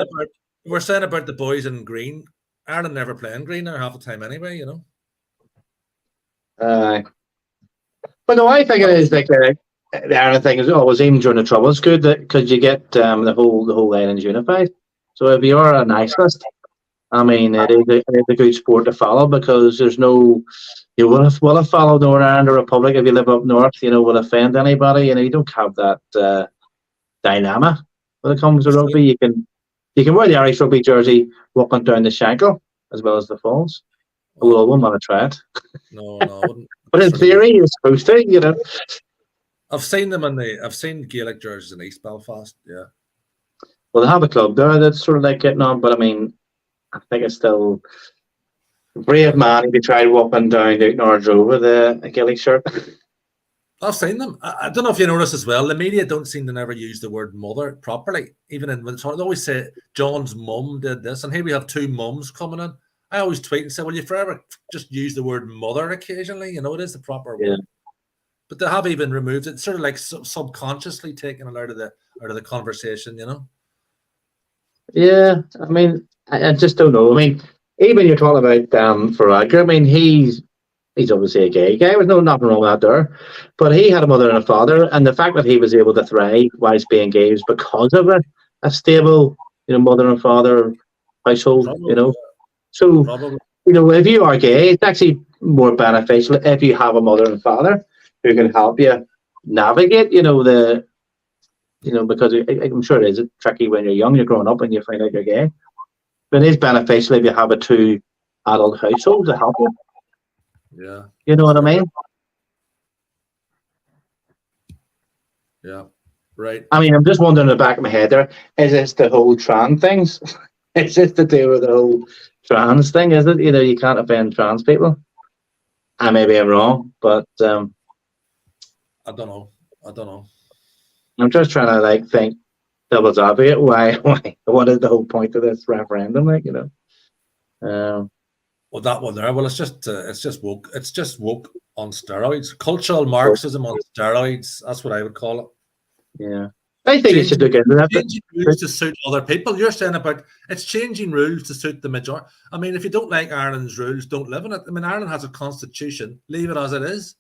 we're saying about the boys in green. Ireland never playing green there half the time anyway, you know. But no, I think it is like the Ireland thing is always even during the trouble. It's good that because you get the whole island's unified. So if you're a nationalist, I mean, it is a good sport to follow because there's no you will have followed Northern Ireland or Republic if you live up north. You know, will offend anybody. You know, you don't have that dynamic when it comes to rugby. You can wear the Irish rugby jersey walking down the Shankill as well as the Falls. Well, I wouldn't want to try it. No, I wouldn't. But in theory, you're supposed to, you know. I've seen them I've seen Gaelic jerseys in East Belfast. Yeah. Well, they have a club there that's sort of like getting on, but I mean, I think it's still a brave man if you tried walking down to Nordro with a Gaelic shirt. I've seen them. I don't know if you notice as well. The media don't seem to never use the word mother properly. Even when they always say John's mum did this, and here we have two mums coming in. I always tweet and say, "Will you forever just use the word mother occasionally?" You know, it is the proper word. But they have even removed it, sort of like subconsciously taken it out of the conversation. You know. Yeah, I mean, I just don't know. I mean, even you're talking about Faragher. I mean, he's obviously a gay guy. There's nothing wrong with that there. But he had a mother and a father, and the fact that he was able to thrive whilst being gay was because of a stable, you know, mother and father household. Probably, you know, so probably. you know, if you are gay, it's actually more beneficial if you have a mother and father who can help you navigate. You know, because I'm sure it is tricky when you're young, you're growing up, and you find out you're gay. But it is beneficial if you have a two adult household to help you. Yeah. You know what I mean? Yeah. Right. I mean, I'm just wondering in the back of my head there, is this the whole trans things? Is this to do with the whole trans thing, is it? You know, you can't offend trans people. And maybe I'm wrong, but I don't know. I'm just trying to like think devil's advocate. Why? What is the whole point of this referendum? Like, you know. Well, that one there. Well, it's just woke. It's just woke on steroids. Cultural Marxism on steroids. That's what I would call it. Yeah, I think it should look into that. Changing rules to suit other people. You're saying about it's changing rules to suit the majority. I mean, if you don't like Ireland's rules, don't live in it. I mean, Ireland has a constitution. Leave it as it is.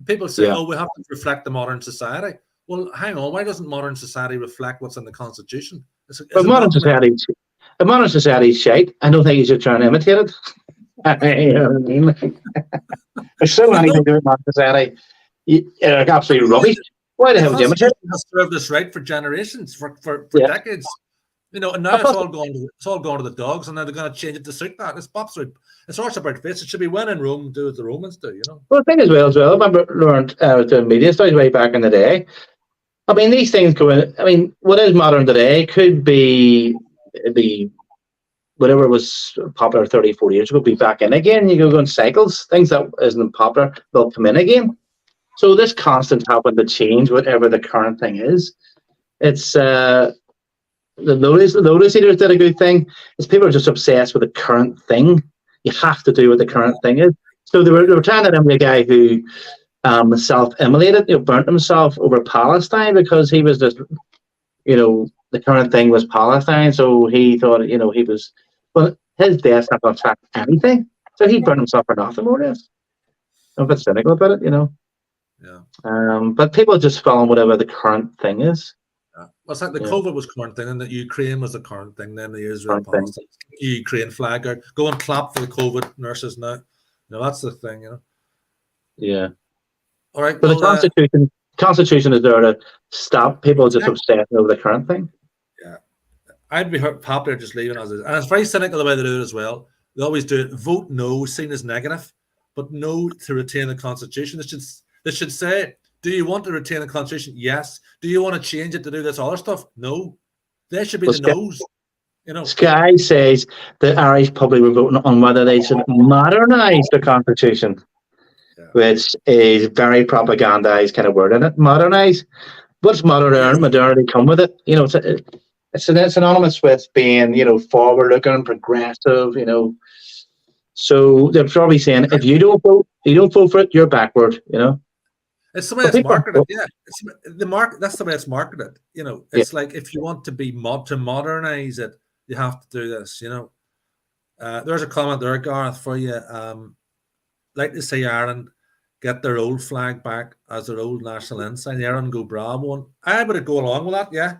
People say, "Oh, we have to reflect the modern society." Well, hang on. Why doesn't modern society reflect what's in the constitution? But modern society is shite. I don't think you should try and imitate it. You know what I mean? There's so many things in modern society. Like absolutely rubbish. Why the hell would you imitate it? Has served us right for generations, for decades. You know, and now it's all going to the dogs, and now they're going to change it to suit that. It's absolute. It's also about face. It should be when in Rome, do as the Romans do. You know. Well, the thing as well. I remember learned doing media studies way back in the day. I mean, these things go in. I mean, what is modern today could be whatever was popular 30, 40 years ago, be back in again. You go in cycles. Things that isn't popular, they'll come in again. So this constant having to change whatever the current thing is. It's the notice leaders did a good thing. Is people are just obsessed with the current thing. You have to do what the current thing is. So they were trying to emulate a guy who self-immolated, burnt himself over Palestine because he was just, the current thing was Palestine. So he thought, he was, well, his death's not going to attract anything. So he burnt himself for nothing, more or less. I'm a bit cynical about it, Yeah. But people just follow whatever the current thing is. Yeah. Well, it's like the COVID was current thing, and that Ukraine was the current thing. Then the Israel Palestine, Ukraine flag out, go and clap for the COVID nurses now. That's the thing, Yeah. All right. But the Constitution is there to stop people just obsessing over the current thing. Yeah. I'd be happier just leaving it as is. And it's very cynical the way they do it as well. They always do it. Vote no, seen as negative, but no to retain the Constitution. They should say, do you want to retain the Constitution? Yes. Do you want to change it to do this other stuff? No. They should be the no's. You know, Sky says the Irish public were voting on whether they should modernise the Constitution, which is very propagandized kind of word in it. Modernise. What's modernity come with it? You know, it's synonymous with being, you know, forward looking, progressive, you know. So they're probably saying if you don't vote for it, you're backward, you know. It's the way it's marketed, yeah. That's the way it's marketed. You know, it's like if you want to be to modernize it, you have to do this, you know. There's a comment there, Gareth, for you. Like to see Ireland get their old flag back as their old national ensign, the Erin go Bra one. I would go along with that, yeah.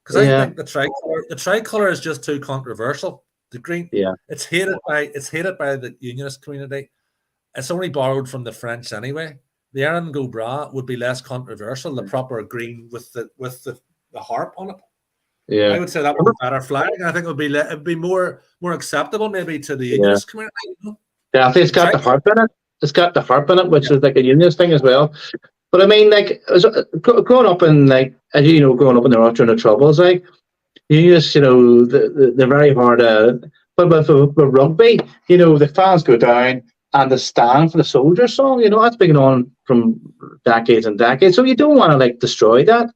Because I think the tricolour is just too controversial. The green, it's hated by the unionist community. It's only borrowed from the French anyway. The Erin go Bra would be less controversial. The proper green with the harp on it. Yeah, I would say that would be a better flag. I think it would be more acceptable maybe to the unionist community. You know? Yeah, I think it's got the harp in it. It's got the harp in it, which is like a unionist thing as well. But I mean, like, growing up in, like, as you know, growing up in the during the Troubles, like, unionists, you know, they're very hard. But with rugby, you know, the fans go down and they stand for the soldiers song. You know, that's been on from decades and decades. So you don't want to, like, destroy that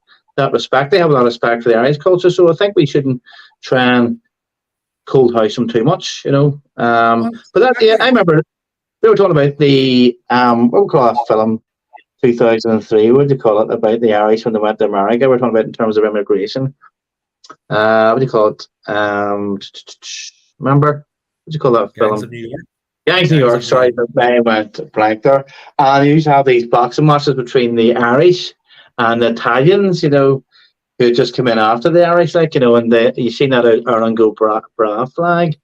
respect. They have a lot of respect for the Irish culture. So I think we shouldn't try and cold house them too much, you know. But that, I remember. We were talking about the what we call a film, 2003. What do you call it, about the Irish when they went to America? We're talking about in terms of immigration. What do you call it? Remember? What do you call that film? Gangs of New York. Gangs of New York. Sorry, I went blank there. And you used to have these boxing matches between the Irish and the Italians. You know, who just come in after the Irish, like, you know, and you seen that Ireland go Bra flag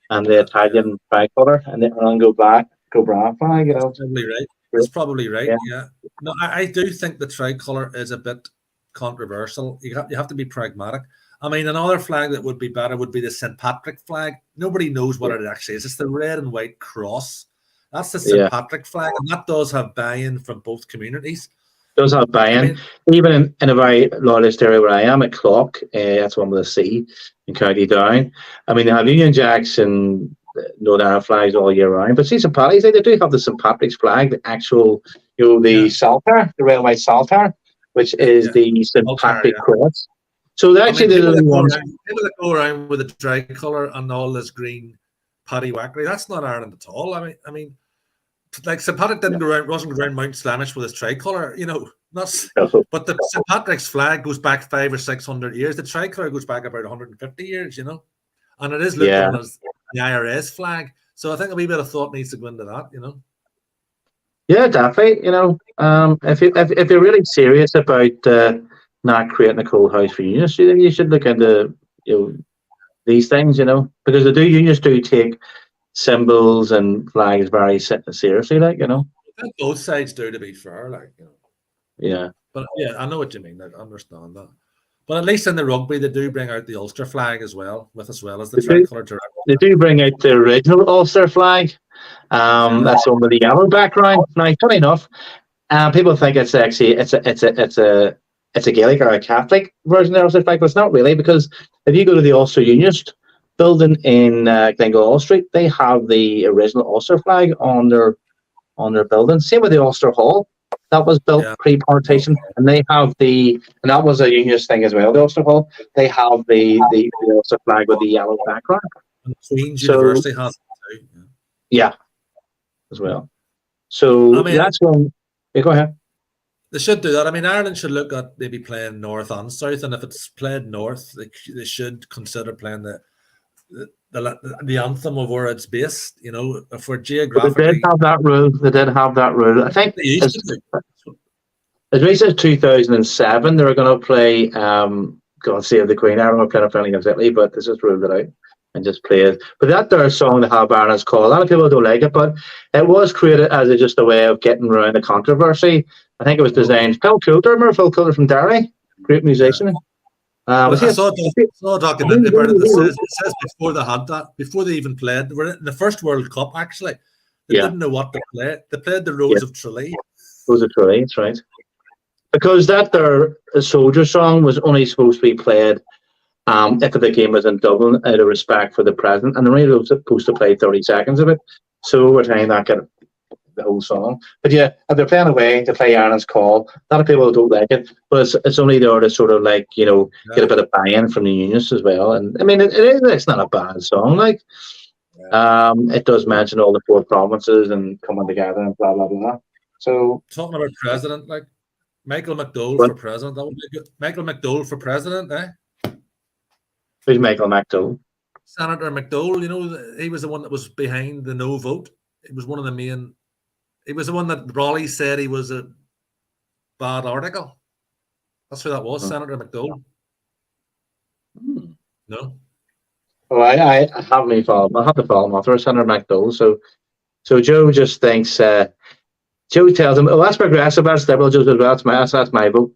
and the Italian tricolour and the Ireland go Bra flag, you know. That's probably right. That's probably right. Yeah. No, I do think the tricolour is a bit controversial. You have to be pragmatic. I mean, another flag that would be better would be the St. Patrick flag. Nobody knows what it actually is. It's the red and white cross. That's the St. Patrick flag, and that does have buy-in from both communities. Does have buy-in. I mean, even in a very loyalist area where I am at Clock, that's one with a C in County Down. I mean, they have Union Jacks and Northern Ireland flags all year round, but see, St. Paddy's Day, they do have the St. Patrick's flag, the actual, you know, the saltire, the railway saltire, which is the St. Patrick cross. So they're actually the only ones. People that go around with a tricolour and all this green paddy wackery, that's not Ireland at all. I mean, like St. Patrick wasn't around Mount Slamish with his tricolour, you know. But the St. Patrick's flag goes back 500 or 600 years. The tricolour goes back about 150 years, you know, and it is looked at as the IRS flag. So I think a wee bit of thought needs to go into that, you know. Yeah, definitely. You know, if you're really serious about not creating a cold house for unions, you should look into, you know, these things, you know, because unions do take symbols and flags very seriously, like, you know. I think both sides do, to be fair, like, you know. Yeah. But yeah, I know what you mean. I understand that. But at least in the rugby, they do bring out the Ulster flag as well as the tricolour. They do bring out the original Ulster flag. That's one with the yellow background. Now, funny enough, people think it's actually it's a Gaelic or a Catholic version of the Ulster flag, but it's not really, because if you go to the Ulster Unionist building in Glengall Street, they have the original Ulster flag on their building. Same with the Ulster Hall. That was built pre-partition, and they have and that was a unionist thing as well. The Ulster Hall, they have the Ulster flag with the yellow background. And Queen's University has it too. Yeah, as well. So I mean, that's one. Yeah, go ahead. They should do that. I mean, Ireland should look at maybe playing north and south, and if it's played north, they should consider playing the anthem of where it's based. You know, if we're geographically. They did have that rule. I think they used to do. As recent as 2007, they were going to play God Save the Queen. I don't know playing against Italy, but they just ruled it out and just play it. But that their song, the Have Ireland's Call, a lot of people don't like it, but it was created as just a way of getting around the controversy. I think it was designed. Phil Coulter, remember Phil Coulter from Derry? Great musician. But I saw a documentary about it. It says before they had that, before they even played, they were in the first World Cup, actually. They didn't know what to play. They played the Rose of Tralee. Rose of Tralee, that's right. Because that their soldier song was only supposed to be played if the game was in Dublin out of respect for the president, and they're only supposed to play 30 seconds of it. So over time, that got the whole song. But yeah, if they're playing away to play Ireland's Call, a lot of people don't like it, but it's only there to sort of like, get a bit of buy-in from the unionists as well. And I mean, it's not a bad song. Like, it does mention all the 4 provinces and coming together and blah blah blah. So talking about president, like Michael McDowell for president, that would be good. Michael McDowell for president, eh? Who's Michael McDowell? Senator McDowell. He was the one that was behind the no vote. He was one of the main. He was the one that Raleigh said he was a bad article. That's who that was, Senator McDowell. No. Oh, I haven't even followed. I have to follow him after Senator McDowell. So Joe just thinks. Joe tells him, "Oh, that's progressive. That's liberal." Joe says, "Well, that's my vote."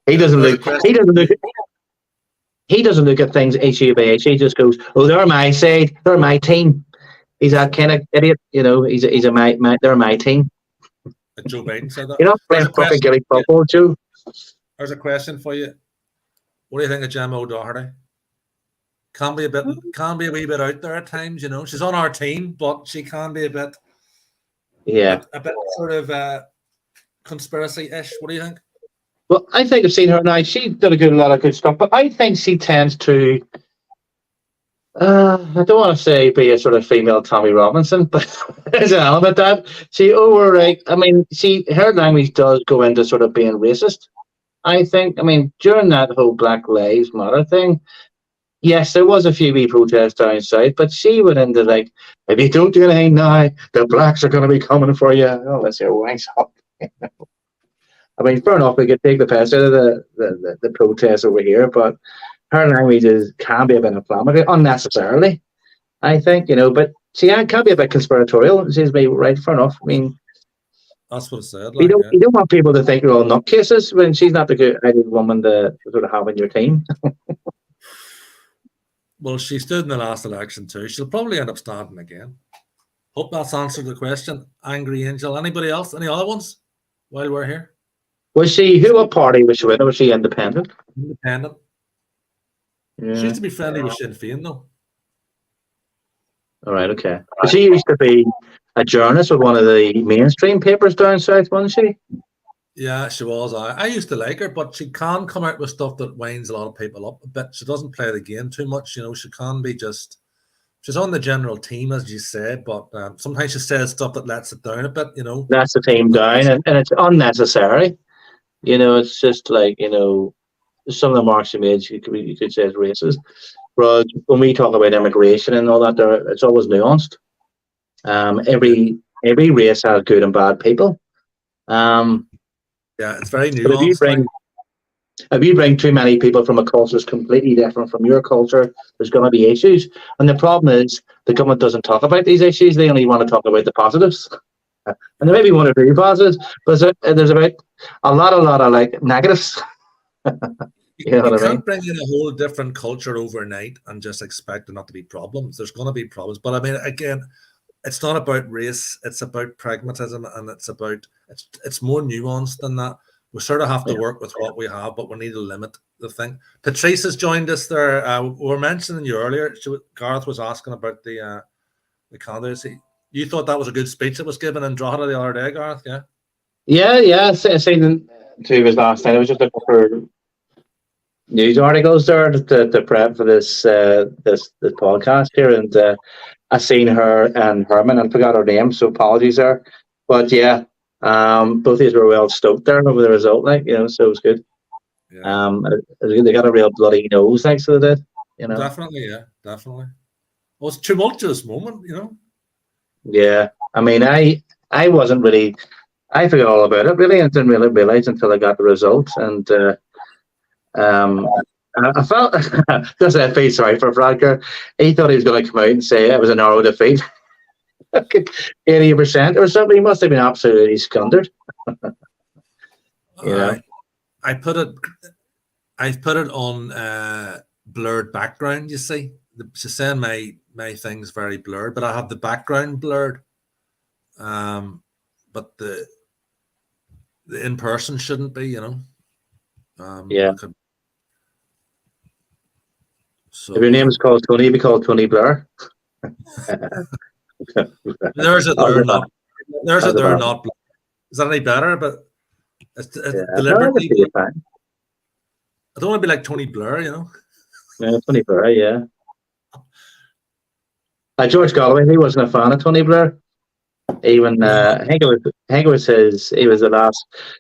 He doesn't look. He doesn't look at things issue by issue. He just goes, "Oh, they're my side. They're my team." He's that kind of idiot, He's they're my team. And Joe Biden said that. You're not playing fucking gilly football, Joe. There's a question for you. What do you think of Gemma O'Doherty? Can be a wee bit out there at times, She's on our team, but she can be a bit, a bit sort of conspiracy-ish. What do you think? Well, I think I've seen her now. She's done a lot of good stuff, but I think she tends to. I don't want to say be a sort of female Tommy Robinson, but there's an element that I mean, her language does go into sort of being racist. I think. I mean, during that whole Black Lives Matter thing, yes, there was a few wee protests down south, but she went into like, if you don't do anything now, the blacks are going to be coming for you. Oh, let's hear wanks up. I mean, fair enough, we could take the piss out of the protests over here, but her language can be a bit inflammatory, unnecessarily, I think, but she can be a bit conspiratorial. It seems to be right, fair enough. I mean, that's what it said. You don't want people to think you're all nutcases when she's not the good woman to sort of have in your team. Well, she stood in the last election too. She'll probably end up standing again. Hope that's answered the question. Angry Angel. Anybody else? Any other ones while we're here? What party was she with? Or was she independent? Independent. Yeah. She used to be friendly with Sinn Féin, though. All right, okay. But she used to be a journalist with one of the mainstream papers down south, wasn't she? Yeah, she was. I used to like her, but she can come out with stuff that winds a lot of people up a bit. She doesn't play the game too much, She can be she's on the general team, as you said, but sometimes she says stuff that lets it down a bit, Lets the team down, and it's unnecessary. It's just like, some of the marks she made, you could say is racist. But when we talk about immigration and all that, it's always nuanced. Every race has good and bad people. Yeah, it's very nuanced. If you bring too many people from a culture that's completely different from your culture, there's going to be issues. And the problem is the government doesn't talk about these issues. They only want to talk about the positives. And there may be one or two positives, but there's about a lot of like negatives. You can't bring in a whole different culture overnight and just expect there not to be problems. There's going to be problems. But I mean, again, it's not about race. It's about pragmatism, and it's more nuanced than that. We sort of have to work with what we have, but we need to limit the thing. Patrice has joined us there. We were mentioning you earlier. Gareth was asking about the candidacy. You thought that was a good speech that was given in Drogheda the other day, Gareth? Yeah. Yeah. I seen two was last night. I was just looking for news articles there to prep for this podcast here, and I seen her and Herman, and forgot her name, so apologies there. But yeah, both of these were well stoked there over the result, so it was good. Yeah. They got a real bloody nose, thanks to that. Definitely, yeah, definitely. Well, it's a tumultuous moment, Yeah, I mean, I wasn't really. I forgot all about it really, and didn't really realize until I got the result, and I felt just I feel sorry for Bradker. He thought he was going to come out and say it was a narrow defeat, 80% or something. He must have been absolutely skundered. I put it. I've put it on blurred background. You see, she's saying my thing's very blurred, but I have the background blurred. But the in person shouldn't be, Yeah. So If your name is called Tony, be called Tony Blair. there's it I'll there, go back. not there's I'll it go there, back. not. Is that any better? But it's Yeah. No, I deliberately. can see it fine. I don't want to be like Tony Blair, Yeah, Tony Blair, yeah. George Galloway, he wasn't a fan of Tony Blair. Even I think it was he was the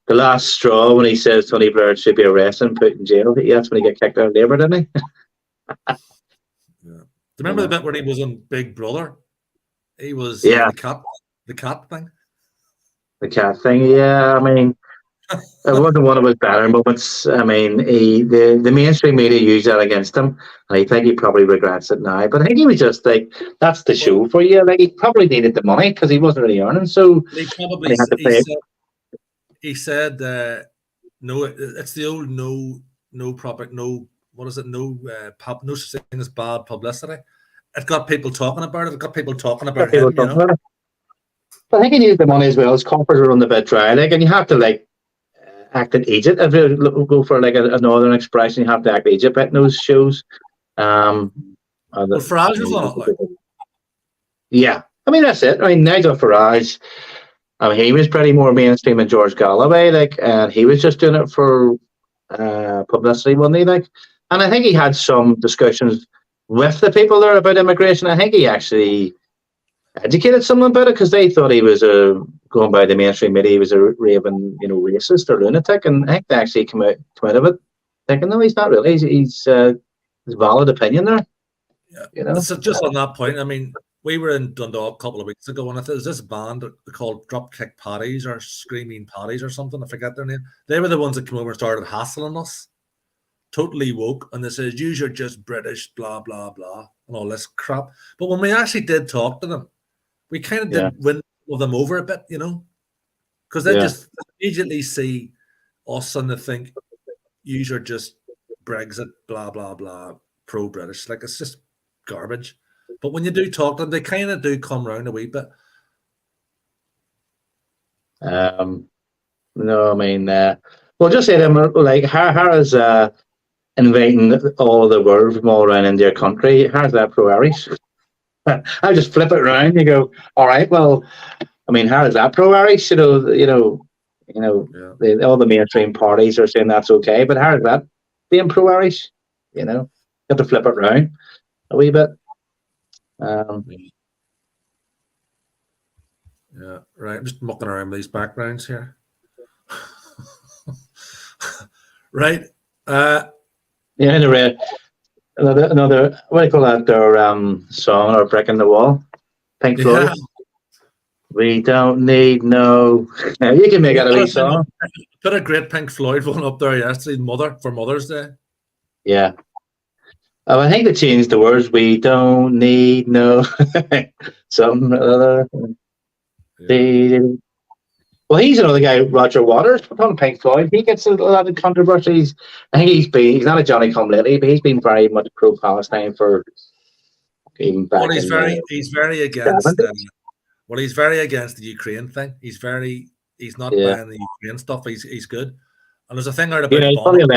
last straw when he says Tony Blair should be arrested and put in jail. That's when he got kicked out of Labour, didn't he? Yeah. Do you remember the bit where he was on Big Brother? He was the cat thing. The cat thing, yeah. I mean, it wasn't one of his better moments. I mean, the mainstream media used that against him, and I think he probably regrets it now. But I think he was just like, that's the show for you. Like, he probably needed the money because he wasn't really earning. So he probably had to pay. He said, no, it's the old no proper, no, what is it? No, no such thing as bad publicity. It got people talking about it. It got people talking about him, But I think he needed the money as well. His coffers were on the bit dry, like, and you have to like act in Egypt. If you go for like a northern expression, you have to act Egypt at those shows. Well, Farage was on it, like. Yeah, I mean that's it. I mean Nigel Farage. I mean he was pretty more mainstream than George Galloway, like, and he was just doing it for publicity, wasn't he? Like, and I think he had some discussions with the people there about immigration. I think he actually educated someone about it because they thought he was going by the mainstream media, he was a raving, racist or lunatic, and I think they actually come out of it thinking, no, he's not really. He's valid opinion there. Yeah, so just on that point, I mean, we were in Dundalk a couple of weeks ago, and there's this band called Dropkick Paddies or Screaming Paddies or something. I forget their name. They were the ones that came over and started hassling us. Totally woke, and they says, "You're just British, blah blah blah," and all this crap. But when we actually did talk to them, we kind of did win them over a bit, because they just immediately see us and they think you're just Brexit, blah blah blah, pro-British. Like, it's just garbage. But when you do talk to them, they kind of do come round a wee bit. No, I mean, well, just say them like Harris inviting all the world from all around in their country. How's that pro-Irish? I just flip it around. You go, all right. Well, I mean, how is that pro-Irish? All the mainstream parties are saying that's okay, but how is that being pro-Irish? You have to flip it around a wee bit. Yeah, right. I'm just mucking around with these backgrounds here. Right. Another what do you call that? Their song or Brick in the Wall, Pink Floyd. Yeah. We don't need no. You can make it a wee song. Put a great Pink Floyd one up there yesterday, for Mother's Day. Yeah. I think they changed the words. We don't need no something other. Yeah. Well, he's another guy, Roger Waters, from Pink Floyd. He gets a lot of controversies. I think he's not a Johnny come lately, but he's been very much pro-Palestine for even back. Well, he's very against. He's very against the Ukraine thing. He's not buying the Ukraine stuff. He's good. And there's a thing out about Bono.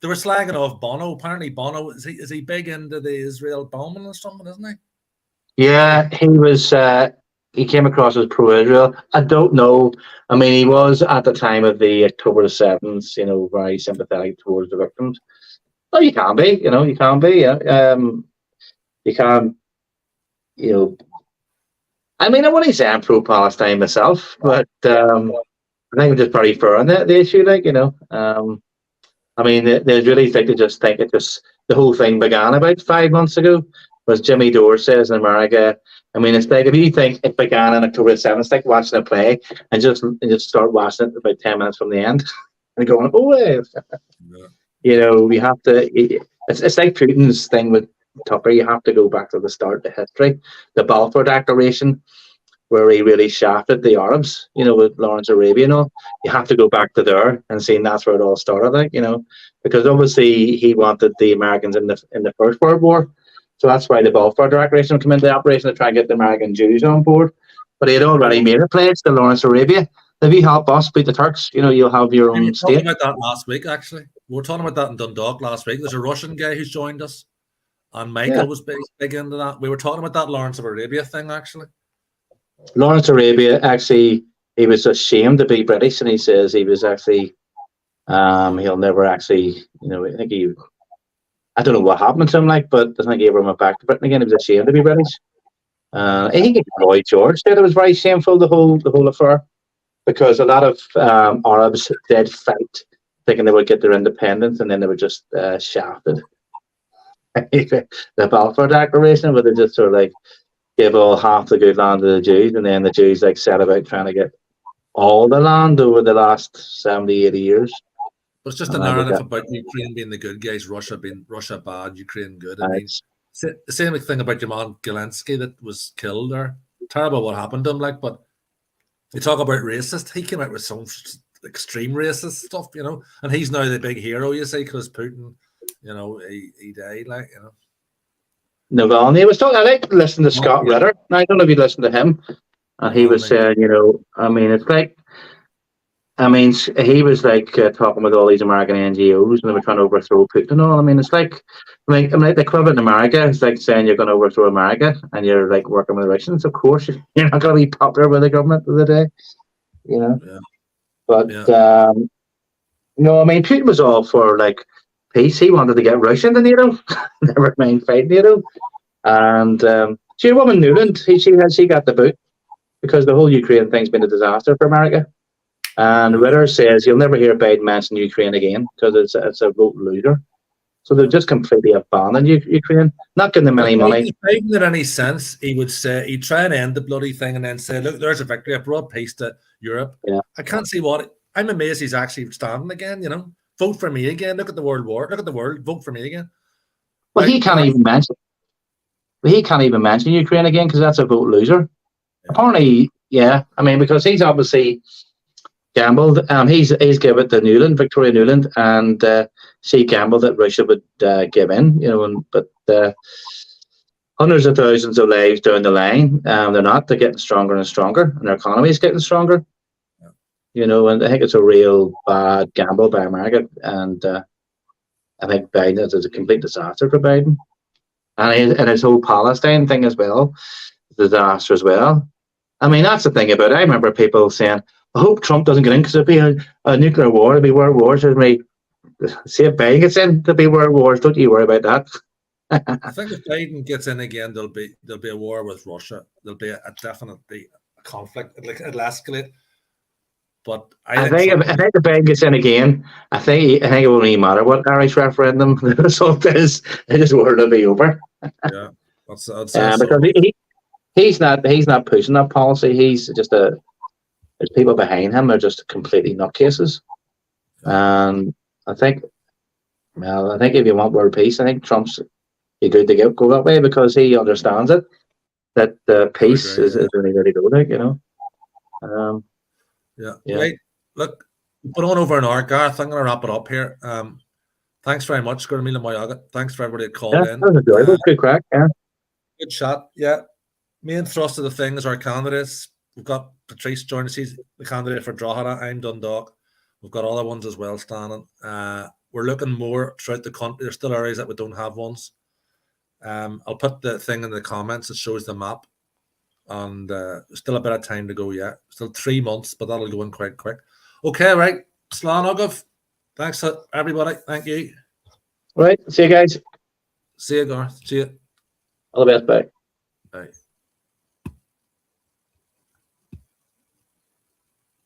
They were slagging off Bono. Apparently, Bono is he big into the Israel bombing or something, isn't he? Yeah, he was. He came across as pro-Israel. I don't know. I mean, he was at the time of the October the 7th, very sympathetic towards the victims. Oh, you can be. You can be. Yeah. You can. I mean, I wouldn't say I'm pro-Palestine myself, but I think I'm just very fair on the issue. I mean, they really think the whole thing began about 5 months ago. Was Jimmy Dore says in America. I mean, it's like if you think it began on October 7th, it's like watching a play and just start watching it about 10 minutes from the end and going, oh, we have to. It's like Putin's thing with Tucker. You have to go back to the start of history, the Balfour Declaration. where he really shafted the Arabs, with Lawrence Arabia and all. You have to go back to there and see that's where it all started, because obviously he wanted the Americans in the First World War. So that's why the Balfour Declaration came into operation to try and get the American Jews on board. But he had already made a pledge to Lawrence Arabia. If you help us beat the Turks, you'll have your We own were state. talking about that last week, actually. We were talking about that in Dundalk last week. There's a Russian guy who's joined us, and Michael was big into that. We were talking about that Lawrence of Arabia thing, actually. Lawrence Arabia, actually, he was ashamed to be British, and he says he was actually, he'll never actually, I think I don't know what happened to him, but I think he ever went back to Britain again. He was ashamed to be British. I think Lloyd George said it was very shameful, the whole affair, because a lot of Arabs did fight, thinking they would get their independence, and then they were just shafted. The Balfour Declaration, where they just sort of give all half the good land to the Jews, and then the Jews set about trying to get all the land over the last 70, 80 years. But it's just a narrative about Ukraine being the good guys, Russia being bad, Ukraine good. I mean, the same thing about your man Zelensky that was killed there. Terrible what happened to him, but you talk about racist. He came out with some extreme racist stuff, and he's now the big hero, you see, because Putin, he died, Navalny was talking. I like to listen to Scott Ritter. Now, I don't know if you listened to him, and he was saying, he was talking with all these American NGOs, and they were trying to overthrow Putin and all. I mean, it's the equivalent in America. It's like saying you're going to overthrow America, and you're working with the Russians. Of course, you're not going to be popular with the government of the day, Yeah. But Putin was all for peace. He wanted to get Russia into NATO, never mind fight NATO. And see, a woman Newland, she got the boot because the whole Ukraine thing's been a disaster for America. And Ritter says you'll never hear Biden mention Ukraine again because it's a vote loser. So they've just completely abandoned Ukraine, not giving them any money. If Biden had any sense, he would say he'd try and end the bloody thing and then say, "Look, there's a victory. I brought peace to Europe." Yeah. I can't see I'm amazed he's actually standing again. Vote for me again. Look at the world war. Look at the world. Vote for me again. Well, he can't even mention. He can't even mention Ukraine again because that's a vote loser. Yeah. Apparently, yeah. I mean, because he's obviously gambled. He's given it to Victoria Nuland, and she gambled that Russia would give in. But hundreds of thousands of lives down the line, they're not. They're getting stronger and stronger, and their economy is getting stronger. And I think it's a real bad gamble by America, and I think Biden is a complete disaster for Biden, and his whole Palestine thing as well, disaster as well. I mean, that's the thing about it. I remember people saying, "I hope Trump doesn't get in because it'll be a nuclear war, it'll be world wars." See if Biden gets in, there'll be world wars. Don't you worry about that. I think if Biden gets in again, there'll be a war with Russia. There'll be definitely a conflict. It'll escalate. But I think if Biden gets in again, I think it won't even matter what Irish referendum the result is. His world will be over. Yeah, I'd say because he's not pushing that policy. He's just there's people behind him are just completely nutcases. And I think if you want world peace, I think Trump's good to go that way because he understands it that peace is really really good. Yeah. Right. Look, put on over an hour, Gareth. I'm going to wrap it up here. Thanks very much, Gurmila Moyaga. Thanks for everybody that called in. That was enjoyable. Good crack. Yeah. Good chat. Yeah. Main thrust of the thing is our candidates. We've got Patrice joining us. He's the candidate for Drogheda. I'm Dundalk. We've got other ones as well standing. We're looking more throughout the country. There's still areas that we don't have ones. I'll put the thing in the comments that shows the map. And still a bit of time to go yet. Still 3 months, but that'll go in quite quick. Okay, right. Slán agah. Thanks to everybody. Thank you. Right. See you guys. See you, Garth. See you. All the best. Bye. Bye.